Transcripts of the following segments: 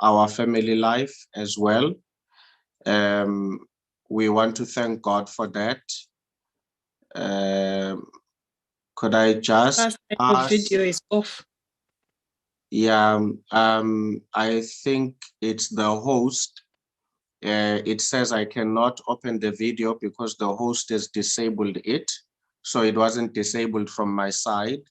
our family life as well. We want to thank God for that. Could I just ask? Video is off. Yeah, I think it's the host. It says I cannot open the video because the host has disabled it. So it wasn't disabled from my side.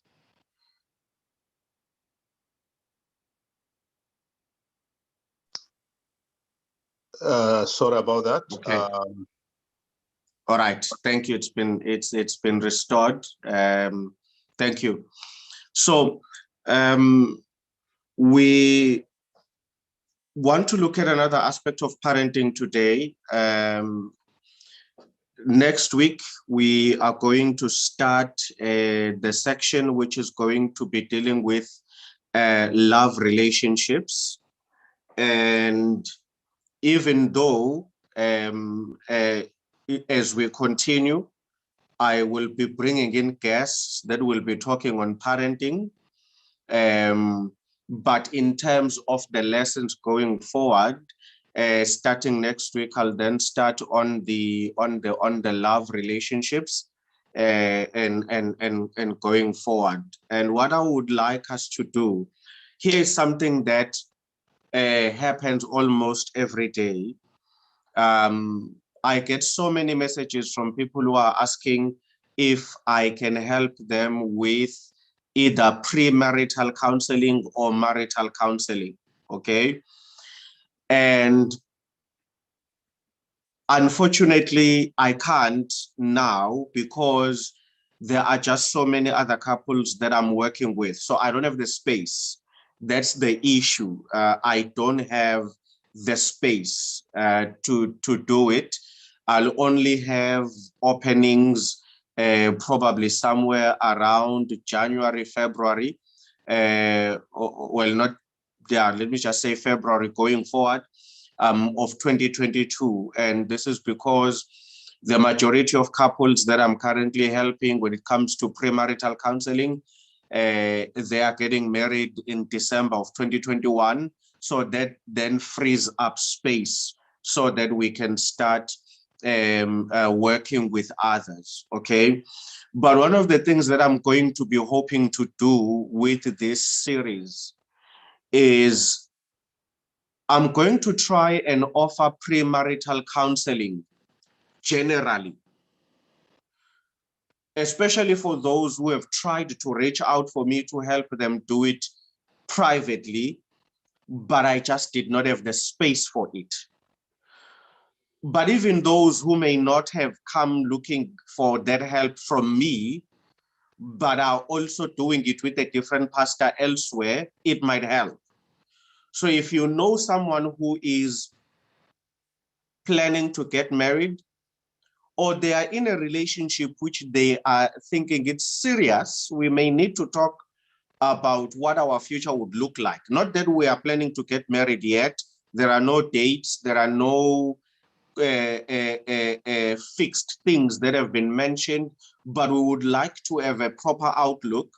Sorry about that. Okay. All right. Thank you. It's been restored. Thank you. So we want to look at another aspect of parenting today. Next week, we are going to start the section which is going to be dealing with love relationships. And even though as we continue, I will be bringing in guests that will be talking on parenting. But in terms of the lessons going forward, starting next week, I'll then start on the love relationships and going forward. And what I would like us to do, here is something that happens almost every day. I get so many messages from people who are asking if I can help them with either premarital counseling or marital counseling, okay? And unfortunately, I can't now because there are just so many other couples that I'm working with. So I don't have the space. That's the issue. I don't have the space to do it. I'll only have openings probably somewhere around January, February. Well, not, yeah, let me just say February going forward of 2022. And this is because the majority of couples that I'm currently helping when it comes to premarital counseling, they are getting married in December of 2021. So that then frees up space so that we can start working with others, okay? But one of the things that I'm going to be hoping to do with this series is I'm going to try and offer premarital counseling generally, especially for those who have tried to reach out for me to help them do it privately, but I just did not have the space for it. But even those who may not have come looking for that help from me, but are also doing it with a different pastor elsewhere, it might help. So if you know someone who is planning to get married, or they are in a relationship which they are thinking it's serious, we may need to talk about what our future would look like. Not that we are planning to get married yet. There are no dates. There are no fixed things that have been mentioned, but we would like to have a proper outlook.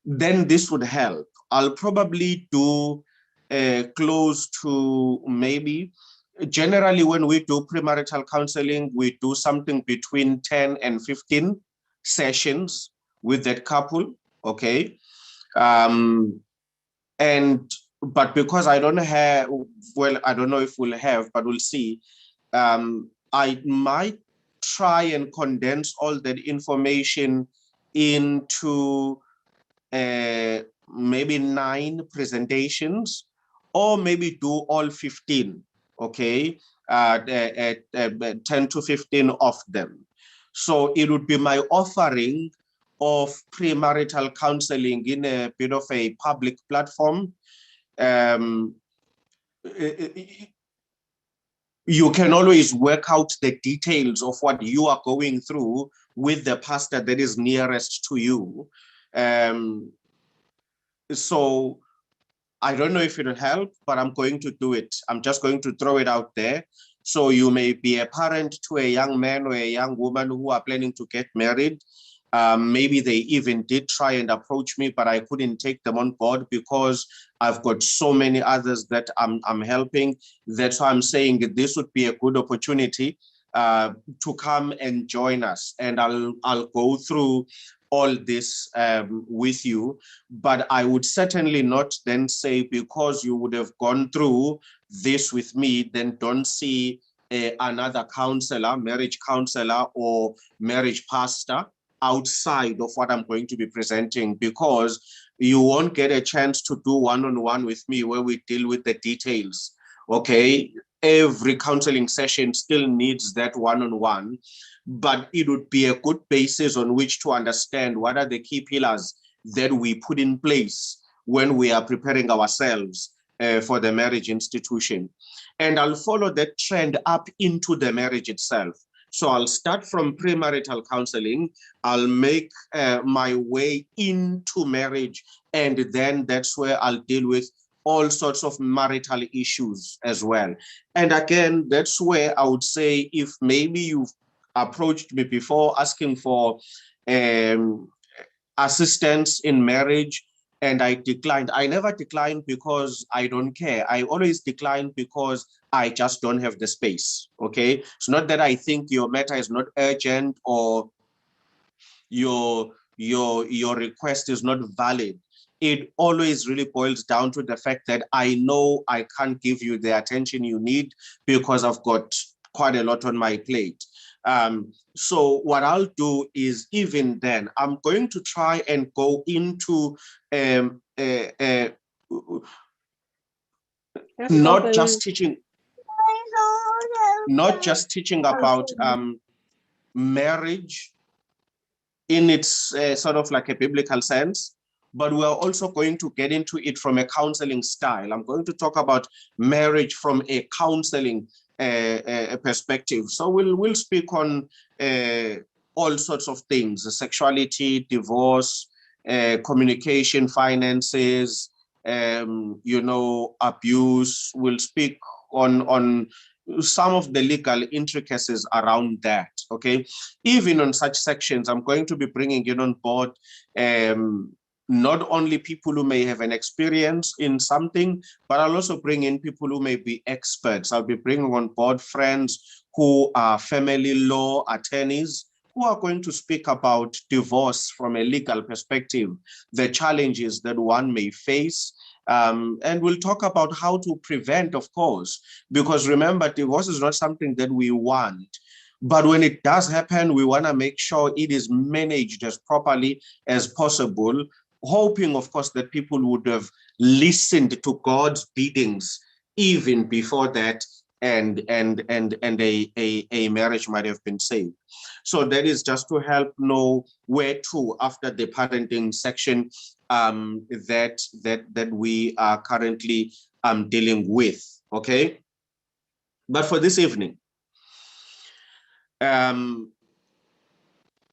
Then this would help. I'll probably do close to maybe, generally when we do premarital counseling, we do something between 10 and 15 sessions with that couple, okay? But because I don't have, well, I don't know if we'll have, but we'll see. I might try and condense all that information into maybe 9 presentations, or maybe do all 15, okay? 10 to 15 of them. So it would be my offering of premarital counseling in a bit of a public platform. You can always work out the details of what you are going through with the pastor that is nearest to you. So I don't know if it'll help, but I'm going to do it. I'm just going to throw it out there. So you may be a parent to a young man or a young woman who are planning to get married. Maybe they even did try and approach me, but I couldn't take them on board because I've got so many others that I'm helping. That's why I'm saying this would be a good opportunity to come and join us. And I'll go through all this with you. But I would certainly not then say, because you would have gone through this with me, then don't see another counselor, marriage counselor, or marriage pastor outside of what I'm going to be presenting, because you won't get a chance to do one-on-one with me where we deal with the details. Okay, every counseling session still needs that one-on-one, but it would be a good basis on which to understand what are the key pillars that we put in place when we are preparing ourselves for the marriage institution. And I'll follow that trend up into the marriage itself. So I'll start from premarital counseling, I'll make my way into marriage, and then that's where I'll deal with all sorts of marital issues as well. And again, that's where I would say, if maybe you've approached me before asking for assistance in marriage and I declined, I never declined because I don't care. I always decline because I just don't have the space. Okay, it's not that I think your matter is not urgent or your request is not valid. It always really boils down to the fact that I know I can't give you the attention you need because I've got quite a lot on my plate. So what I'll do is, even then, I'm going to try and go into not just teaching about marriage in its sort of like a biblical sense, but we're also going to get into it from a counseling style. I'm going to talk about marriage from a counseling perspective. So we'll speak on all sorts of things: sexuality, divorce, communication, finances, abuse. We'll speak on some of the legal intricacies around that. Okay, even on such sections, I'm going to be bringing in on board not only people who may have an experience in something, but I'll also bring in people who may be experts. I'll be bringing on board friends who are family law attorneys who are going to speak about divorce from a legal perspective, the challenges that one may face. And we'll talk about how to prevent, of course, because remember, divorce is not something that we want. But when it does happen, we want to make sure it is managed as properly as possible, hoping, of course, that people would have listened to God's biddings even before that, and a marriage might have been saved. So that is just to help know where to, after the parenting section that we are currently dealing with. Okay, but for this evening,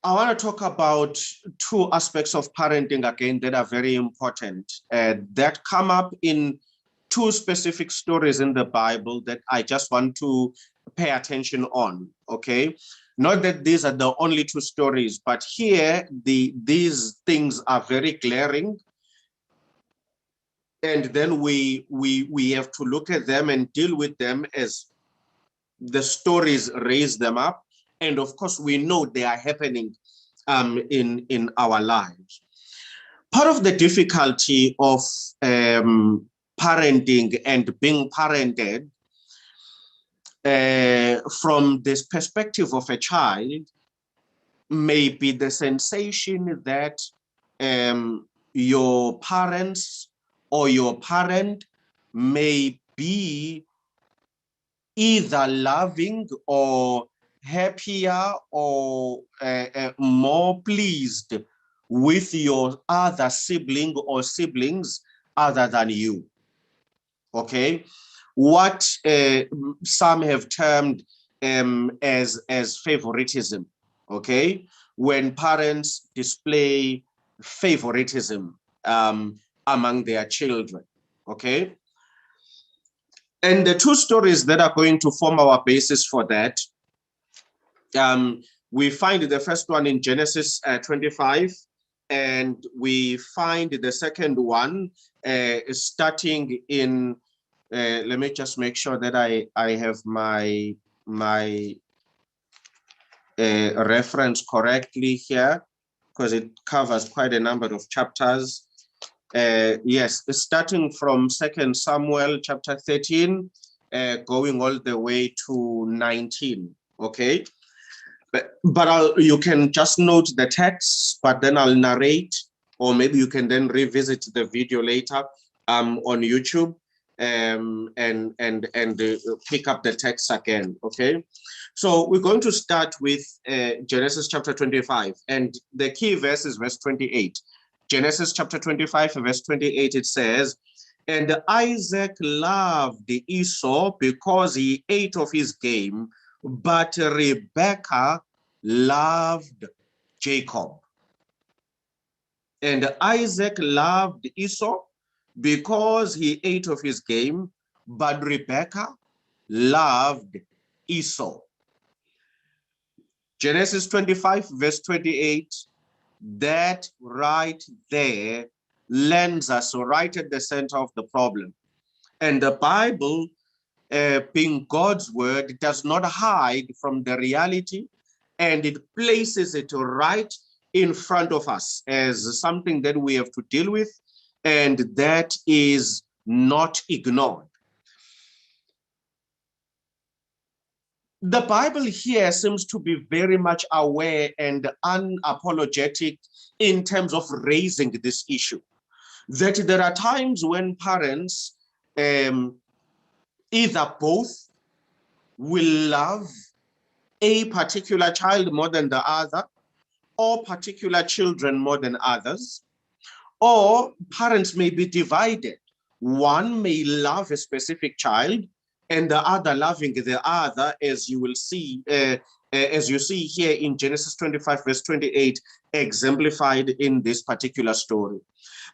I want to talk about two aspects of parenting again that are very important, that come up in two specific stories in the Bible that I just want to pay attention on. Okay, not that these are the only two stories, but here these things are very glaring, and then we have to look at them and deal with them as the stories raise them up. And of course, we know they are happening in our lives. Part of the difficulty of parenting and being parented from this perspective of a child may be the sensation that your parents or your parent may be either loving or happier or more pleased with your other sibling or siblings other than you. Okay, what some have termed as favoritism. Okay, when parents display favoritism among their children. Okay, and the two stories that are going to form our basis for that, We find the first one in Genesis 25, and we find the second one starting in, let me just make sure that I have my reference correctly here, because it covers quite a number of chapters. Yes, starting from 2 Samuel chapter 13, going all the way to 19, okay? But you can just note the text, but then I'll narrate, or maybe you can then revisit the video later on YouTube and pick up the text again, okay? So we're going to start with Genesis chapter 25, and the key verse is verse 28. Genesis chapter 25, verse 28, it says, "And Isaac loved Esau because he ate of his game, but Rebekah loved Jacob." And Isaac loved Esau because he ate of his game, but Rebekah loved Esau. Genesis 25, verse 28, that right there lands us right at the center of the problem. And the Bible, being God's word, does not hide from the reality, and it places it right in front of us as something that we have to deal with, and that is not ignored. The Bible here seems to be very much aware and unapologetic in terms of raising this issue, that there are times when parents, either both, will love a particular child more than the other, or particular children more than others, or parents may be divided. One may love a specific child and the other loving the other, as you will see, as you see here in Genesis 25, verse 28, exemplified in this particular story.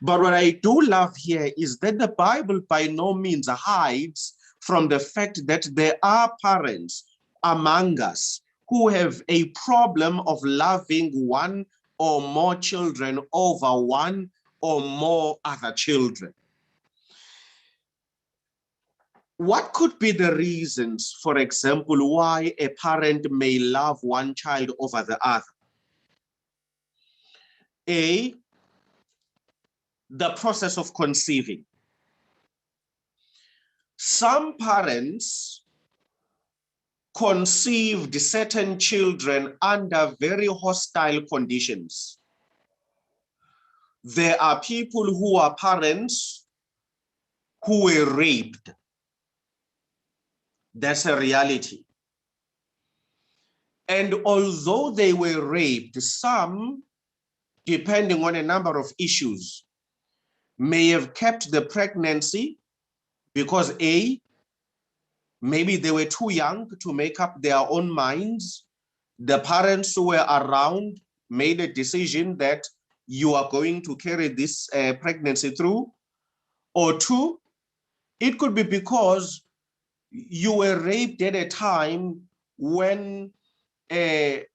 But what I do love here is that the Bible by no means hides from the fact that there are parents among us who have a problem of loving one or more children over one or more other children. What could be the reasons, for example, why a parent may love one child over the other? A, the process of conceiving. Some parents conceived certain children under very hostile conditions. There are people who are parents who were raped. That's a reality. And although they were raped, some, depending on a number of issues, may have kept the pregnancy because A, maybe they were too young to make up their own minds. The parents who were around made a decision that you are going to carry this pregnancy through. Or two, it could be because you were raped at a time when the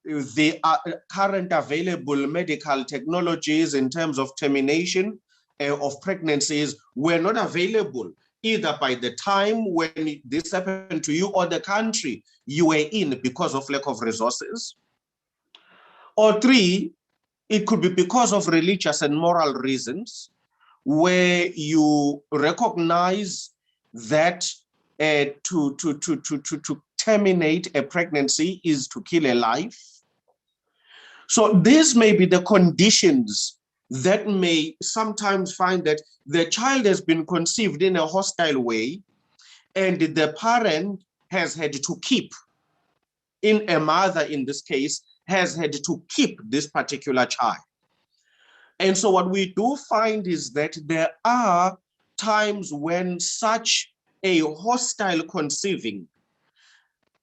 current available medical technologies in terms of termination of pregnancies were not available, either by the time when this happened to you or the country you were in because of lack of resources. Or three, it could be because of religious and moral reasons, where you recognize that to terminate a pregnancy is to kill a life. So these may be the conditions that may sometimes find that the child has been conceived in a hostile way, and the parent has had to keep, in a mother in this case, has had to keep this particular child. And so what we do find is that there are times when such a hostile conceiving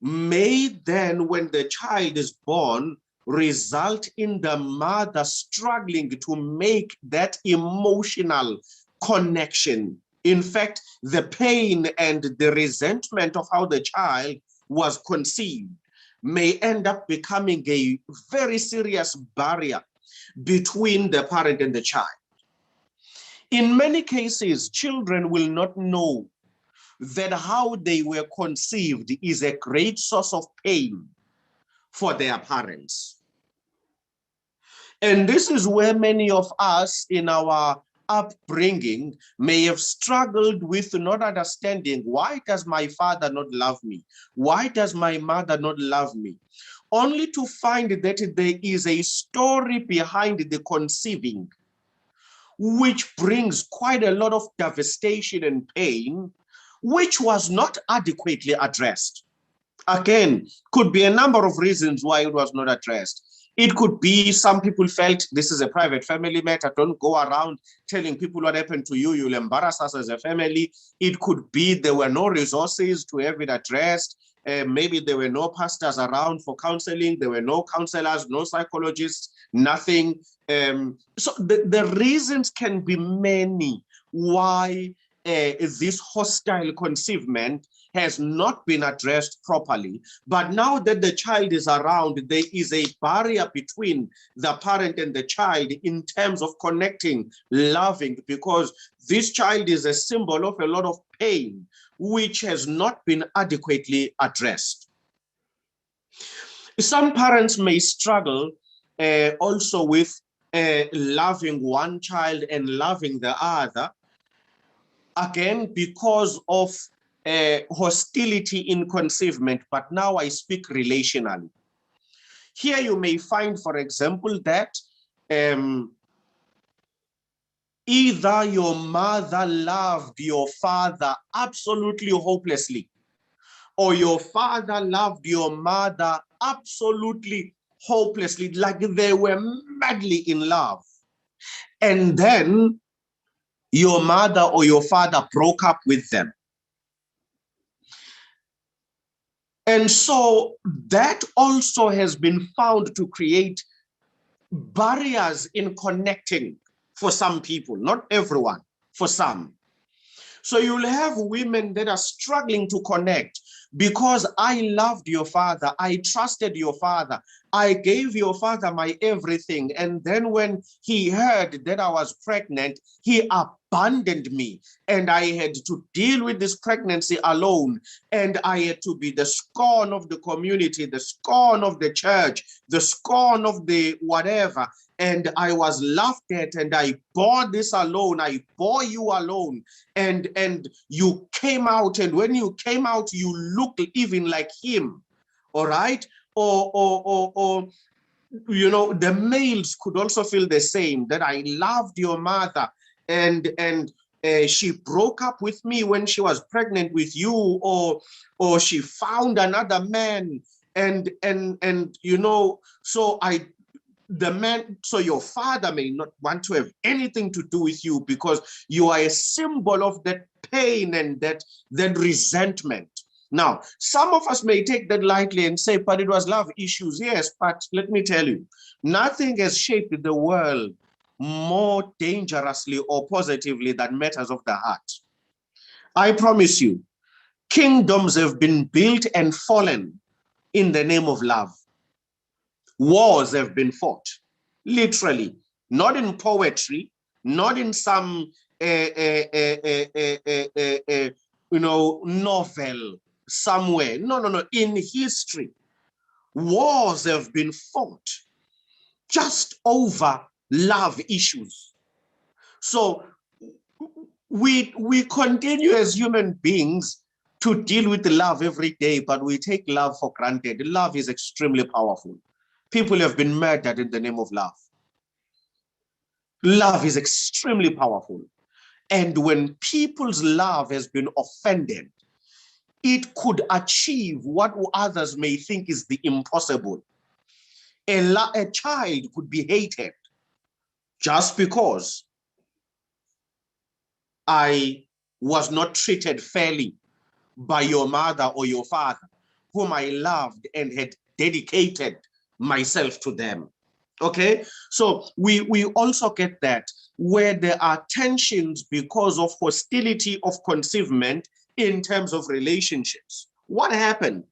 may then, when the child is born, result in the mother struggling to make that emotional connection. In fact, the pain and the resentment of how the child was conceived may end up becoming a very serious barrier between the parent and the child. In many cases, children will not know that how they were conceived is a great source of pain for their parents. And this is where many of us in our upbringing may have struggled with not understanding, why does my father not love me? Why does my mother not love me? Only to find that there is a story behind the conceiving, which brings quite a lot of devastation and pain, which was not adequately addressed. Again, could be a number of reasons why it was not addressed. It could be some people felt this is a private family matter. Don't go around telling people what happened to you. You'll embarrass us as a family. It could be there were no resources to have it addressed. Maybe there were no pastors around for counseling. There were no counselors, no psychologists, nothing. So the reasons can be many why this hostile conceivement has not been addressed properly. But now that the child is around, there is a barrier between the parent and the child in terms of connecting, loving, because this child is a symbol of a lot of pain, which has not been adequately addressed. Some parents may struggle also with loving one child and loving the other, again, because of hostility in conceivment, but now I speak relationally. Here you may find, for example, that either your mother loved your father absolutely hopelessly, or your father loved your mother absolutely hopelessly, like they were madly in love. And then your mother or your father broke up with them. And so that also has been found to create barriers in connecting for some people, not everyone, for some. So you'll have women that are struggling to connect because I loved your father, I trusted your father, I gave your father my everything. And then when he heard that I was pregnant, he abandoned me and I had to deal with this pregnancy alone. And I had to be the scorn of the community, the scorn of the church, the scorn of the whatever. And I was laughed at, and I bore this alone. I bore you alone. And you came out, and when you came out, you looked even like him. All right? Or you know, the males could also feel the same, that I loved your mother, and she broke up with me when she was pregnant with you, or she found another man, and you know, so your father may not want to have anything to do with you because you are a symbol of that pain and that resentment. Now, some of us may take that lightly and say, but it was love issues. Yes, but let me tell you, nothing has shaped the world more dangerously or positively than matters of the heart. I promise you, kingdoms have been built and fallen in the name of love. Wars have been fought, literally, not in poetry, not in some novel somewhere. No. In history, wars have been fought just over love issues. So we continue as human beings to deal with love every day, but we take love for granted. Love is extremely powerful. People have been murdered in the name of love. Love is extremely powerful. And when people's love has been offended, it could achieve what others may think is the impossible. A child could be hated just because I was not treated fairly by your mother or your father, whom I loved and had dedicated myself to them. Okay, so we also get that where there are tensions because of hostility of conceivement in terms of relationships. What happened?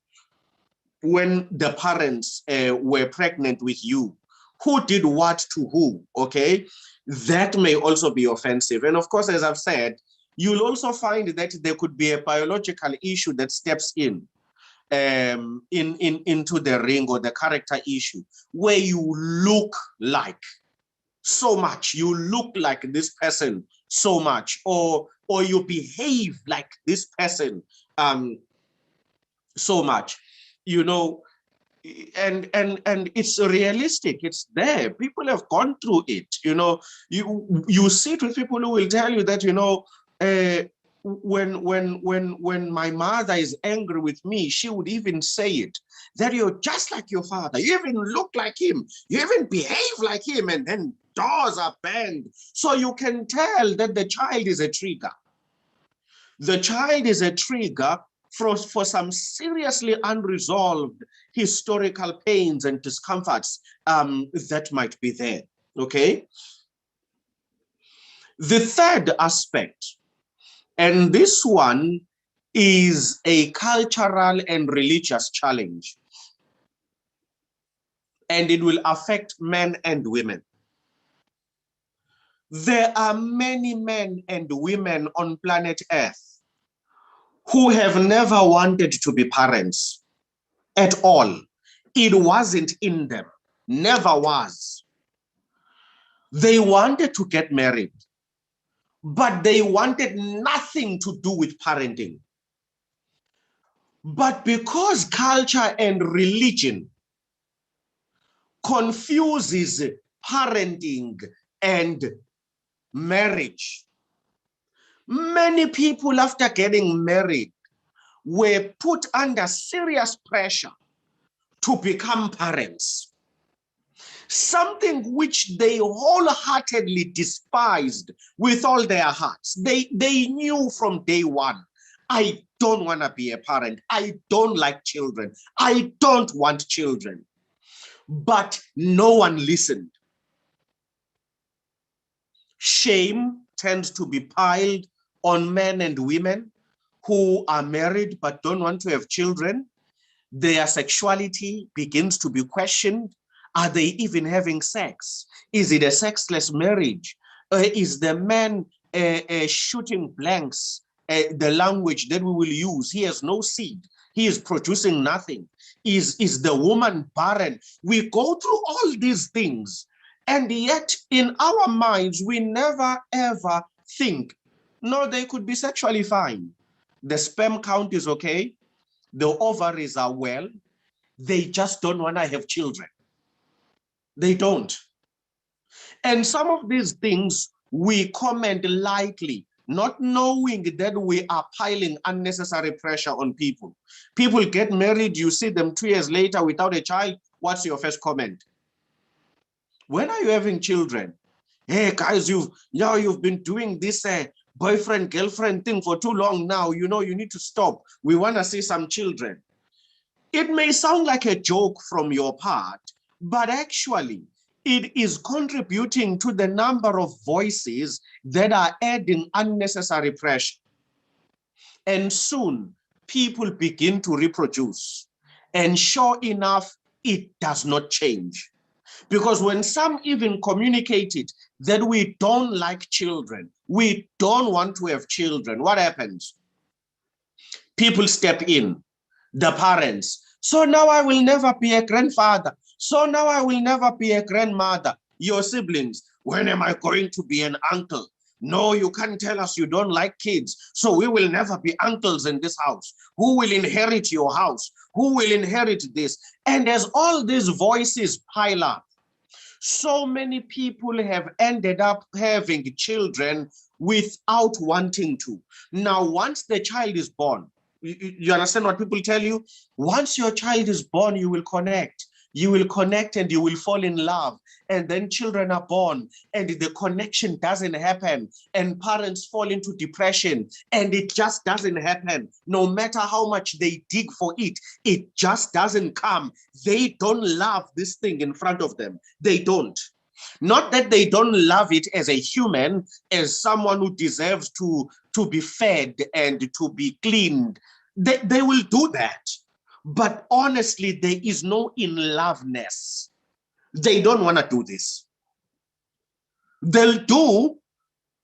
when the parents were pregnant with you, who did what to who, okay? That may also be offensive. And of course, as I've said, you'll also find that there could be a biological issue that steps in into the ring, or the character issue, where you look like so much, you look like this person so much, or you behave like this person so much, you know. And it's realistic, it's there, people have gone through it, you know. You sit with people who will tell you that, you know, when my mother is angry with me, she would even say it, that you're just like your father, you even look like him, you even behave like him, and then doors are banged. So you can tell that the child is a trigger. The child is a trigger for some seriously unresolved historical pains and discomforts that might be there, okay? The third aspect, and this one is a cultural and religious challenge, and it will affect men and women. There are many men and women on planet Earth who have never wanted to be parents at all. It wasn't in them, never was. They wanted to get married, but they wanted nothing to do with parenting. But because culture and religion confuses parenting and marriage, many people after getting married were put under serious pressure to become parents. Something which they wholeheartedly despised with all their hearts. They knew from day one, I don't want to be a parent. I don't like children. I don't want children. But no one listened. Shame tends to be piled on men and women who are married but don't want to have children. Their sexuality begins to be questioned. Are they even having sex? Is it a sexless marriage? Is the man shooting blanks, the language that we will use? He has no seed. He is producing nothing. Is the woman barren? We go through all these things, and yet in our minds, we never ever think, no, they could be sexually fine. The sperm count is okay. The ovaries are well. They just don't want to have children. They don't. And some of these things we comment lightly, not knowing that we are piling unnecessary pressure on people. People get married, you see them 2 years later without a child. What's your first comment? When are you having children? Hey guys, you've been doing this boyfriend girlfriend thing for too long now. You know, you need to stop. We want to see some children. It may sound like a joke from your part, but actually it is contributing to the number of voices that are adding unnecessary pressure. And soon people begin to reproduce. And sure enough, it does not change. Because when some even communicated that we don't like children, we don't want to have children, what happens? People step in, the parents. So now I will never be a grandfather. So now I will never be a grandmother. Your siblings, when am I going to be an uncle? No, you can't tell us you don't like kids. So we will never be uncles in this house. Who will inherit your house? Who will inherit this? And as all these voices pile up, so many people have ended up having children without wanting to. Now, once the child is born, you understand what people tell you? Once your child is born, you will connect. You will connect and you will fall in love. And then children are born and the connection doesn't happen. And parents fall into depression and it just doesn't happen. No matter how much they dig for it, it just doesn't come. They don't love this thing in front of them. They don't. Not that they don't love it as a human, as someone who deserves to be fed and to be cleaned. They will do that. But honestly, there is no in-loveness. They don't want to do this. They'll do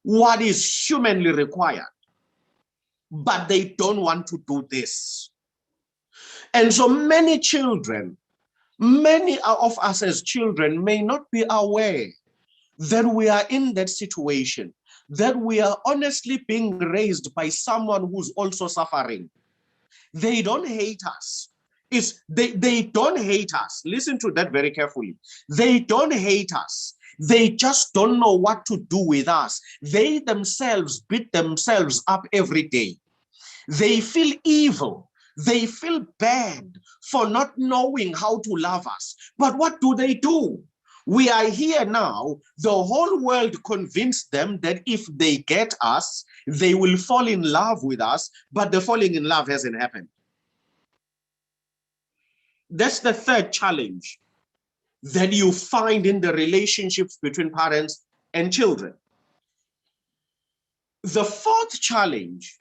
what is humanly required, but they don't want to do this. And so many children, many of us as children may not be aware that we are in that situation, that we are honestly being raised by someone who's also suffering. They don't hate us. They don't hate us. Listen to that very carefully. They don't hate us. They just don't know what to do with us. They themselves beat themselves up every day. They feel evil. They feel bad for not knowing how to love us. But what do? We are here now. The whole world convinced them that if they get us, they will fall in love with us, but the falling in love hasn't happened. That's the third challenge that you find in the relationships between parents and children. The fourth challenge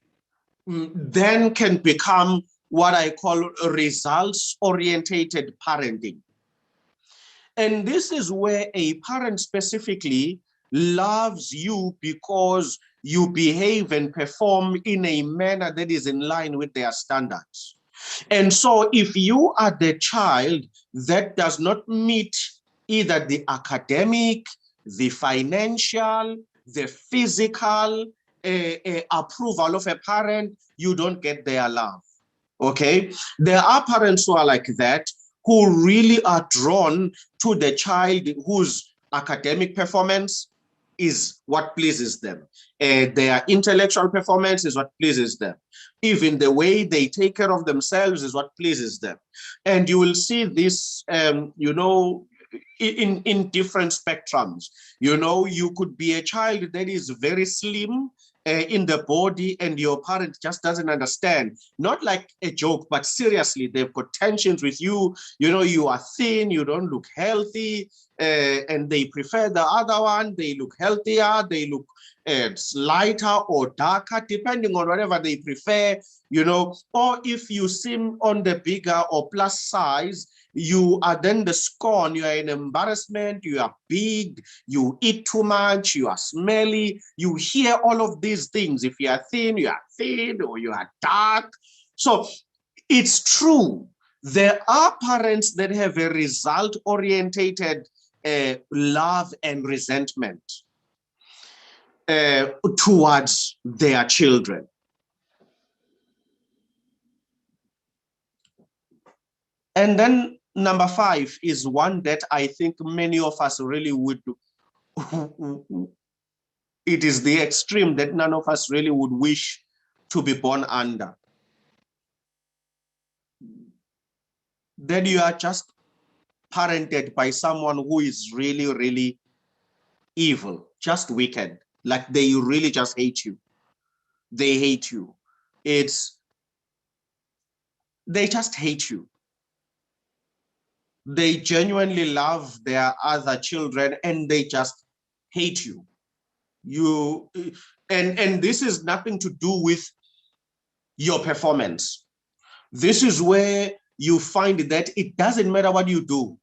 then can become what I call results-orientated parenting. And this is where a parent specifically loves you because you behave and perform in a manner that is in line with their standards. And so if you are the child that does not meet either the academic, the financial, the physical approval of a parent, you don't get their love. Okay? There are parents who are like that, who really are drawn to the child whose academic performance is what pleases them. Their intellectual performance is what pleases them. Even the way they take care of themselves is what pleases them. And you will see this, in different spectrums. You could be a child that is very slim in the body, and your parent just doesn't understand. Not like a joke, but seriously, they've got tensions with you. You are thin, you don't look healthy, and they prefer the other one. They look healthier, they look lighter or darker, depending on whatever they prefer, or if you seem on the bigger or plus size, you are then the scorn, you are an embarrassment, you are big, you eat too much, you are smelly, you hear all of these things. If you are thin, or you are dark. So it's true. There are parents that have a result-orientated love and resentment towards their children. And then number 5 is one that I think many of us really would do. It is the extreme that none of us really would wish to be born under. That you are just parented by someone who is really, really evil, just wicked. Like they really just hate you. They hate you. They just hate you. They genuinely love their other children and they just hate you. And this is nothing to do with your performance. This is where you find that it doesn't matter what you do.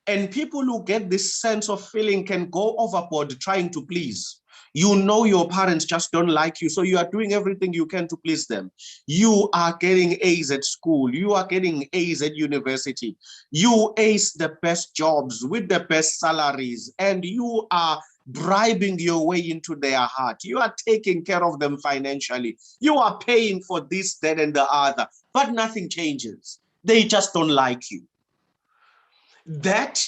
And people who get this sense of feeling can go overboard trying to please. Your parents just don't like you, so you are doing everything you can to please them. You are getting A's at school. You are getting A's at university. You ace the best jobs with the best salaries, and you are bribing your way into their heart. You are taking care of them financially. You are paying for this, that, and the other, but nothing changes. They just don't like you. That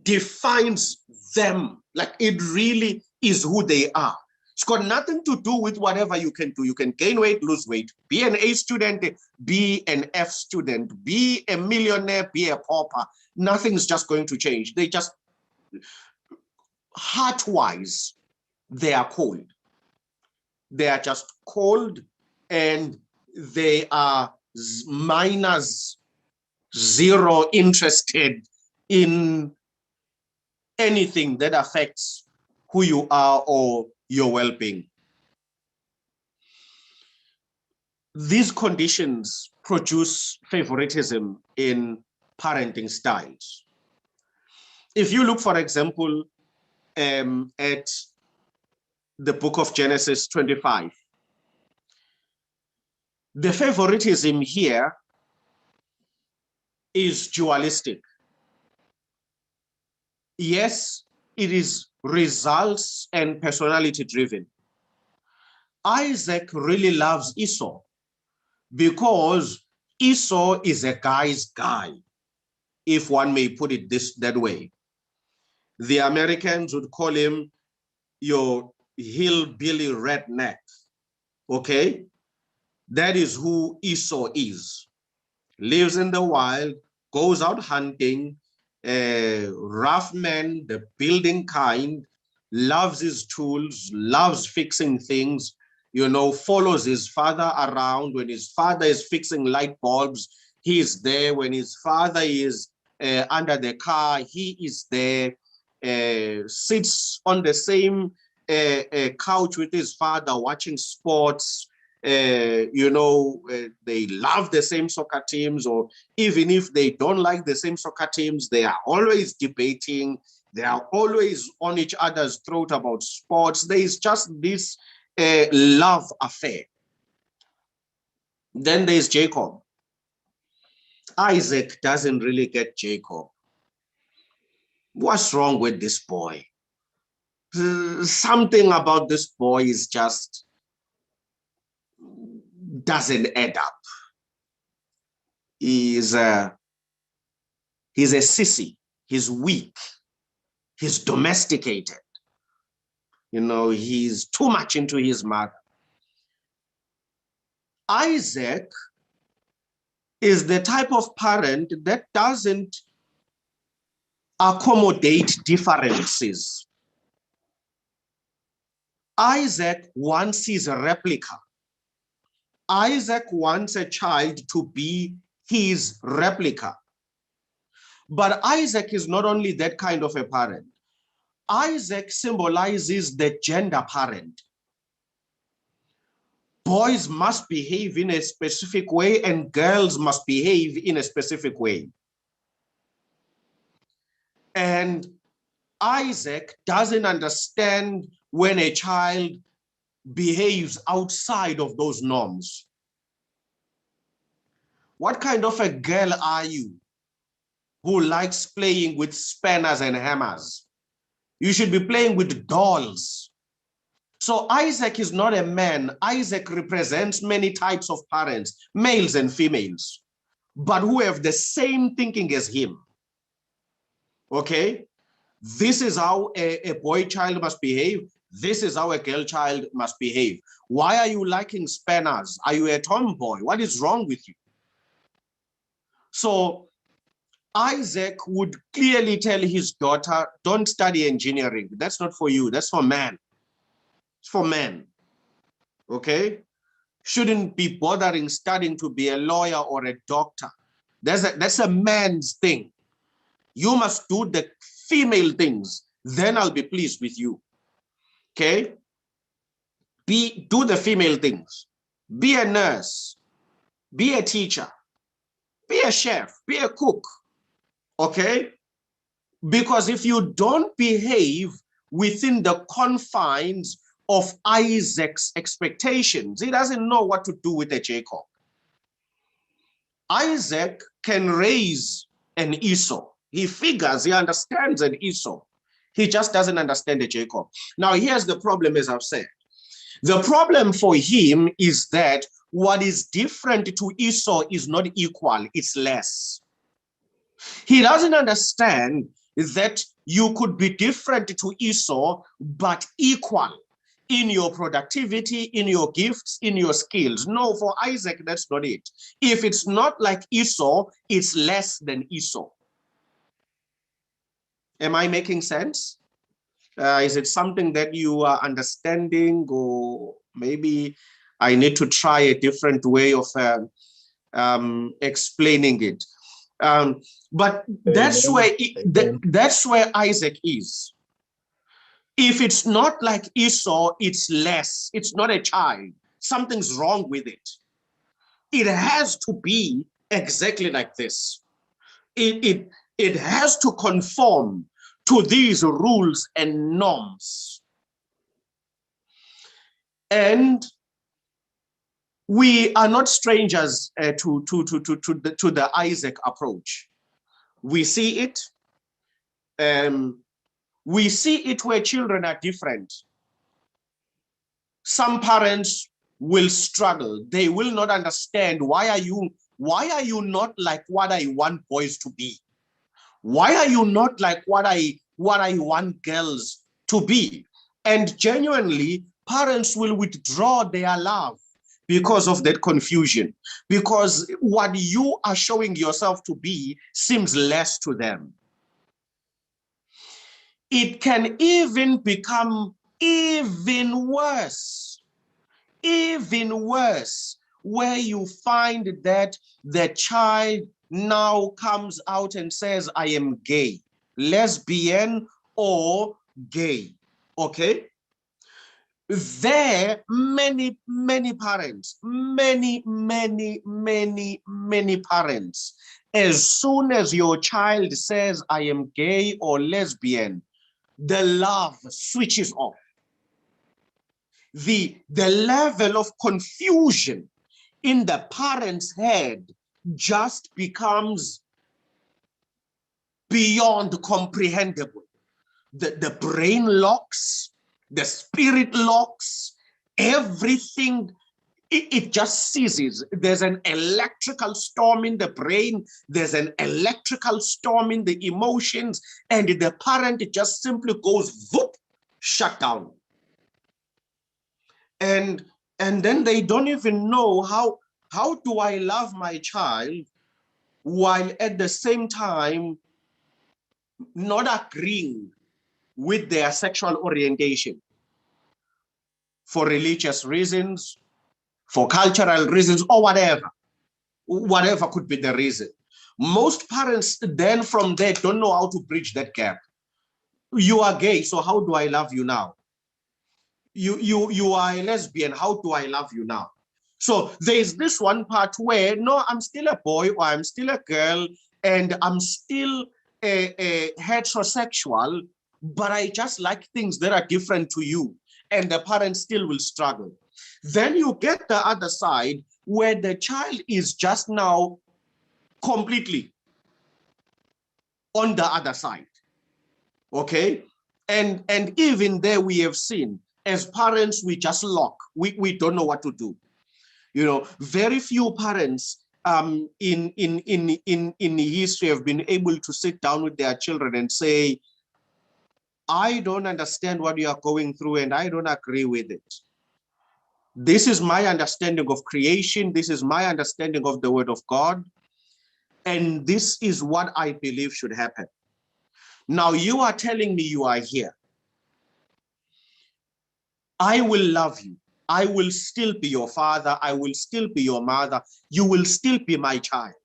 defines them. Like it really is who they are. It's got nothing to do with whatever you can do. You can gain weight, lose weight, be an A student, be an F student, be a millionaire, be a pauper. Nothing's just going to change. They just, heart-wise, they are cold. They are just cold, and they are minus zero interested in anything that affects who you are or your well-being. these conditions produce favoritism in parenting styles. If you look, for example, at the book of Genesis 25, the favoritism here is dualistic. Yes, it is results and personality driven. Isaac really loves Esau because Esau is a guy's guy, if one may put it that way. The Americans would call him your hillbilly redneck, okay? That is who Esau is. Lives in the wild, goes out hunting, rough man, the building kind, loves his tools, loves fixing things, follows his father around. When his father is fixing light bulbs, he is there. When his father is under the car, he is there. Sits on the same couch with his father watching sports. They love the same soccer teams, or even if they don't like the same soccer teams, they are always debating. They are always on each other's throat about sports. There is just this love affair. Then there's Jacob. Isaac doesn't really get Jacob. What's wrong with this boy? Something about this boy is just doesn't add up. He's a sissy. He's weak. He's domesticated. He's too much into his mother. Isaac is the type of parent that doesn't accommodate differences. Isaac wants his replica. Isaac wants a child to be his replica. But Isaac is not only that kind of a parent. Isaac symbolizes the gender parent. Boys must behave in a specific way and girls must behave in a specific way. And Isaac doesn't understand when a child behaves outside of those norms. What kind of a girl are you who likes playing with spanners and hammers? You should be playing with dolls. So Isaac is not a man. Isaac represents many types of parents, males and females, but who have the same thinking as him. Okay? This is how a boy child must behave. This is how a girl child must behave. Why are you liking spanners? Are you a tomboy? What is wrong with you? So Isaac would clearly tell his daughter, don't study engineering. That's not for you. That's for men. It's for men. Okay? Shouldn't be bothering studying to be a lawyer or a doctor. That's a man's thing. You must do the female things. Then I'll be pleased with you. Okay? Do the female things. Be a nurse. Be a teacher. Be a chef. Be a cook. Okay? Because if you don't behave within the confines of Isaac's expectations, he doesn't know what to do with a Jacob. Isaac can raise an Esau. He figures, he understands an Esau. He just doesn't understand a Jacob. Now, here's the problem, as I've said. The problem for him is that what is different to Esau is not equal, it's less. He doesn't understand that you could be different to Esau, but equal in your productivity, in your gifts, in your skills. No, for Isaac, that's not it. If it's not like Esau, it's less than Esau. Am I making sense? Is it something that you are understanding, or maybe I need to try a different way of explaining it? But that's where Isaac is. If it's not like Esau, it's less. It's not a child. Something's wrong with it. It has to be exactly like this. It has to conform to these rules and norms. And we are not strangers to the Isaac approach. We see it. We see it where children are different. Some parents will struggle. They will not understand, why are you not like what I want boys to be? Why are you not like what I want girls to be? And genuinely, parents will withdraw their love because of that confusion, because what you are showing yourself to be seems less to them. It can even become even worse, where you find that the child now comes out and says, I am gay, lesbian, or gay. Okay? There, many parents, many parents, as soon as your child says, I am gay or lesbian, the love switches off. The level of confusion in the parent's head just becomes beyond comprehensible. The brain locks, the spirit locks, everything, it just ceases. There's an electrical storm in the brain, there's an electrical storm in the emotions, and the parent just simply goes, whoop, shut down. And then they don't even know how do I love my child while at the same time not agreeing with their sexual orientation for religious reasons, for cultural reasons, or whatever could be the reason. Most parents then from there don't know how to bridge that gap. You are gay, so how do I love you now? You are a lesbian, how do I love you now? So there's this one part where, no, I'm still a boy or I'm still a girl and I'm still a heterosexual, but I just like things that are different to you. And the parents still will struggle. Then you get the other side where the child is just now completely on the other side. Okay? And even there we have seen, as parents, we just lock. We don't know what to do. You know, very few parents in history have been able to sit down with their children and say, I don't understand what you are going through and I don't agree with it. This is my understanding of creation. This is my understanding of the word of God. And this is what I believe should happen. Now you are telling me you are here. I will love you. I will still be your father. I will still be your mother. You will still be my child.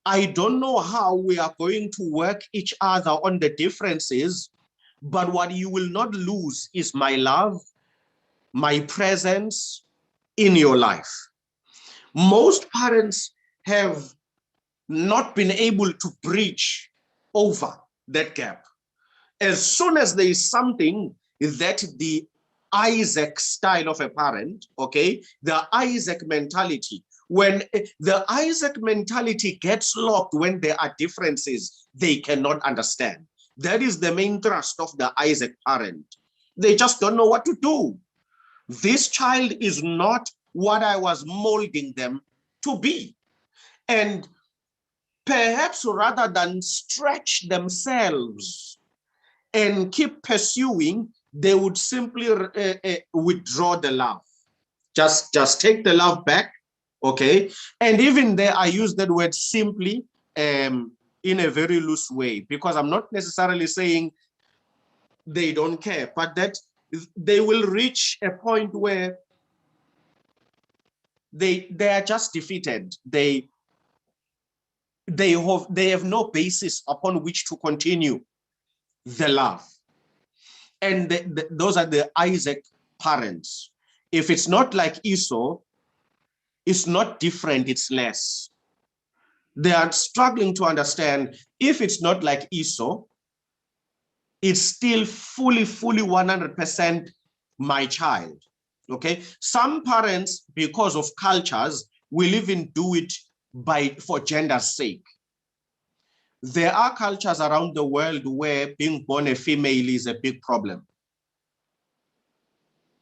I don't know how we are going to work each other on the differences, but what you will not lose is my love, my presence in your life. Most parents have not been able to bridge over that gap. As soon as there is something that the Isaac style of a parent, okay, the Isaac mentality, when the Isaac mentality gets locked, when there are differences they cannot understand. That is the main thrust of the Isaac parent. They just don't know what to do. This child is not what I was molding them to be. And perhaps rather than stretch themselves and keep pursuing, they would simply withdraw the love. Just take the love back, okay? And even there, I use that word simply in a very loose way, because I'm not necessarily saying they don't care, but that they will reach a point where they are just defeated. They have no basis upon which to continue the love. And those are the Isaac parents. If it's not like Esau, It's not different, it's less. They are struggling to understand if it's not like Esau, it's still fully 100% my child. Okay. Some parents, because of cultures, will even do it for gender's sake. There are cultures around the world where being born a female is a big problem.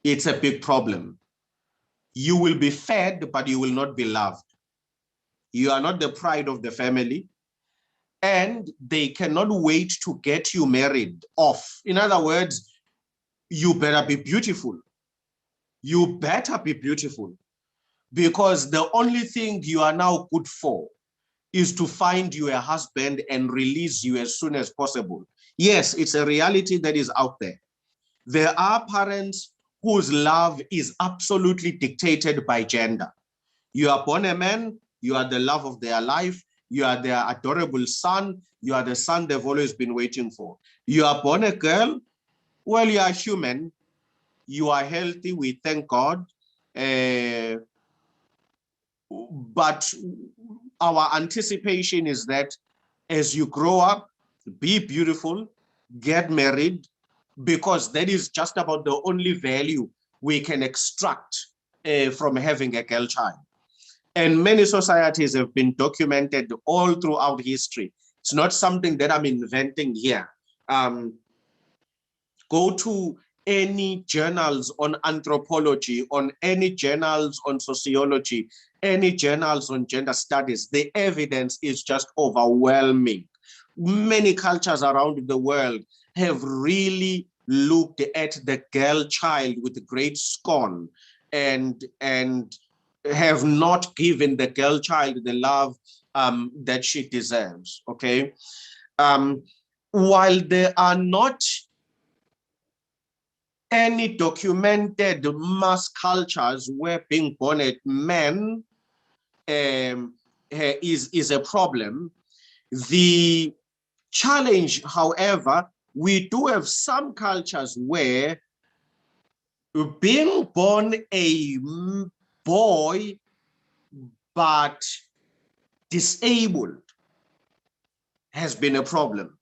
It's a big problem. You will be fed, but you will not be loved. You are not the pride of the family, and they cannot wait to get you married off. In other words, you better be beautiful. You better be beautiful, because the only thing you are now good for is to find you a husband and release you as soon as possible. Yes, it's a reality that is out there. There are parents whose love is absolutely dictated by gender. You are born a man, you are the love of their life, you are their adorable son, you are the son they've always been waiting for. You are born a girl, well, you are human, you are healthy, we thank God. But our anticipation is that as you grow up, be beautiful, get married, because that is just about the only value we can extract from having a girl child. And many societies have been documented all throughout history. It's not something that I'm inventing here. Go to any journals on anthropology, on any journals on sociology, any journals on gender studies. The evidence is just overwhelming. Many cultures around the world have really looked at the girl child with great scorn and have not given the girl child the love that she deserves. Okay. While there are not any documented mass cultures where being born a man is a problem, the challenge, however, we do have some cultures where being born a boy but disabled has been a problem.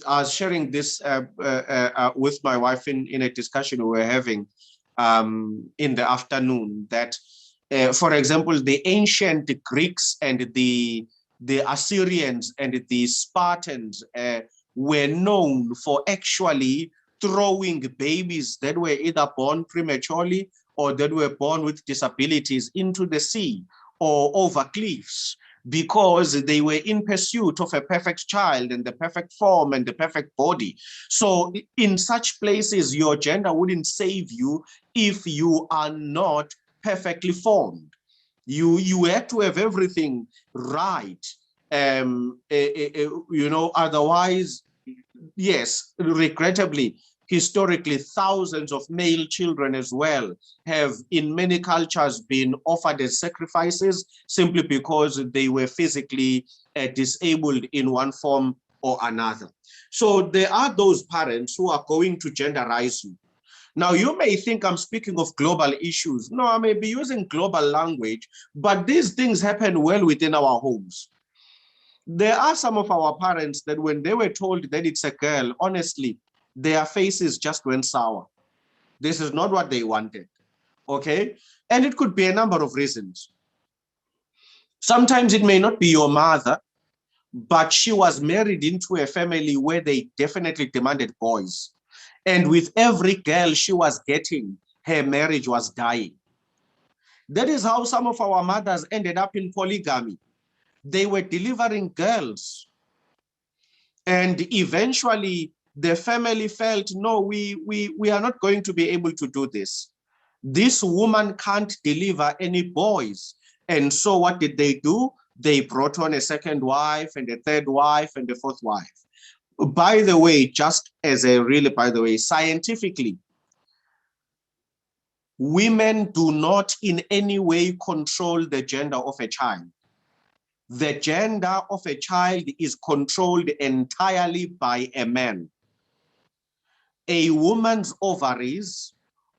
I was sharing this with my wife in a discussion we were having in the afternoon, that, for example, the ancient Greeks and the Assyrians and the Spartans were known for actually throwing babies that were either born prematurely or that were born with disabilities into the sea or over cliffs, because they were in pursuit of a perfect child and the perfect form and the perfect body. So in such places, your gender wouldn't save you if you are not perfectly formed. You have to have everything right. Otherwise, yes, regrettably, historically, thousands of male children as well have in many cultures been offered as sacrifices simply because they were physically disabled in one form or another. So there are those parents who are going to genderize you. Now, you may think I'm speaking of global issues. No, I may be using global language, but these things happen well within our homes. There are some of our parents that when they were told that it's a girl, honestly, their faces just went sour. This is not what they wanted. Okay. And it could be a number of reasons. Sometimes it may not be your mother, but she was married into a family where they definitely demanded boys. And with every girl she was getting, her marriage was dying. That is how some of our mothers ended up in polygamy. They were delivering girls. And eventually the family felt, no, we are not going to be able to do this. This woman can't deliver any boys. And so what did they do? They brought on a second wife and a third wife and a fourth wife. By the way, scientifically, women do not in any way control the gender of a child. The gender of a child is controlled entirely by a man. A woman's ovaries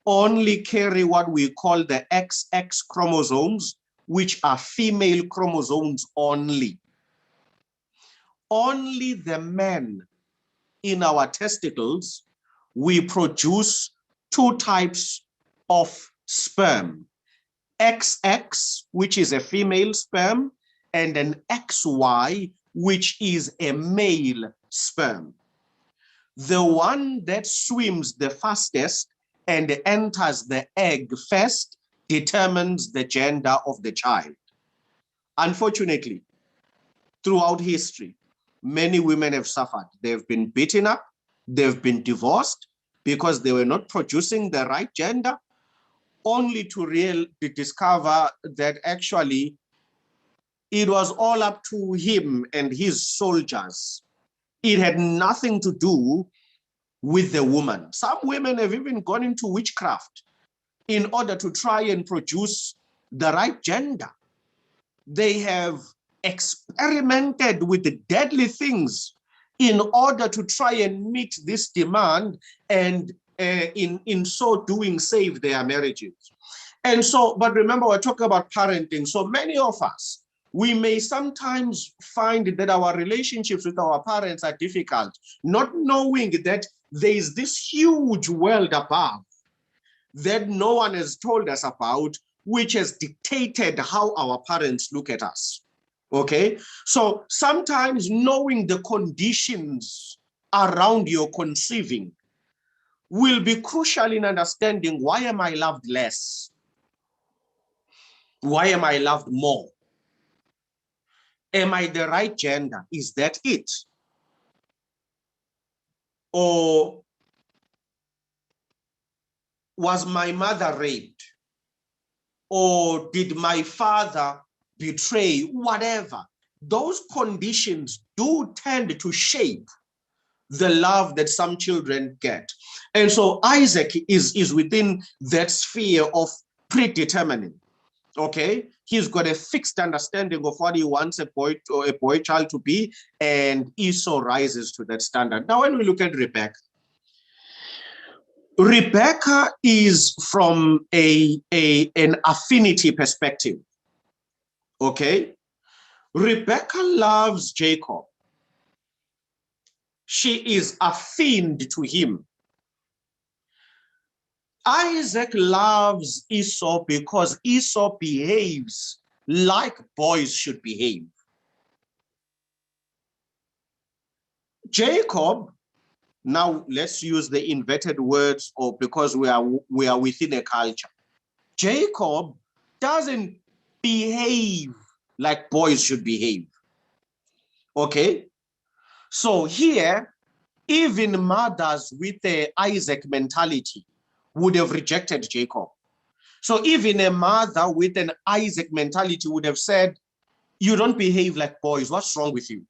only carry what we call the XX chromosomes, which are female chromosomes only. Only the men in our testicles, we produce two types of sperm. XX, which is a female sperm, and an XY, which is a male sperm. The one that swims the fastest and enters the egg first determines the gender of the child. Unfortunately, throughout history, many women have suffered. They've been beaten up, they've been divorced because they were not producing the right gender, only to discover that actually it was all up to him and his soldiers. It had nothing to do with the woman. Some women have even gone into witchcraft in order to try and produce the right gender. They have experimented with the deadly things in order to try and meet this demand, and in so doing save their marriages. And so, but remember, we're talking about parenting. So many of us, we may sometimes find that our relationships with our parents are difficult, not knowing that there is this huge world above that no one has told us about, which has dictated how our parents look at us. Okay, so sometimes knowing the conditions around your conceiving will be crucial in understanding, why am I loved less? Why am I loved more? Am I the right gender? Is that it? Or was my mother raped? Or did my father betray? Whatever. Those conditions do tend to shape the love that some children get. And so Isaac is within that sphere of predetermining. Okay, he's got a fixed understanding of what he wants a boy child to be, and Esau rises to that standard. Now, when we look at Rebecca is from an affinity perspective. Okay, Rebecca loves Jacob. She is affined to him. Isaac loves Esau because Esau behaves like boys should behave. Jacob, now let's use the inverted words, or because we are within a culture. Jacob doesn't behave like boys should behave. Okay? So here, even mothers with the Isaac mentality would have rejected Jacob. So even a mother with an Isaac mentality would have said, you don't behave like boys. What's wrong with you?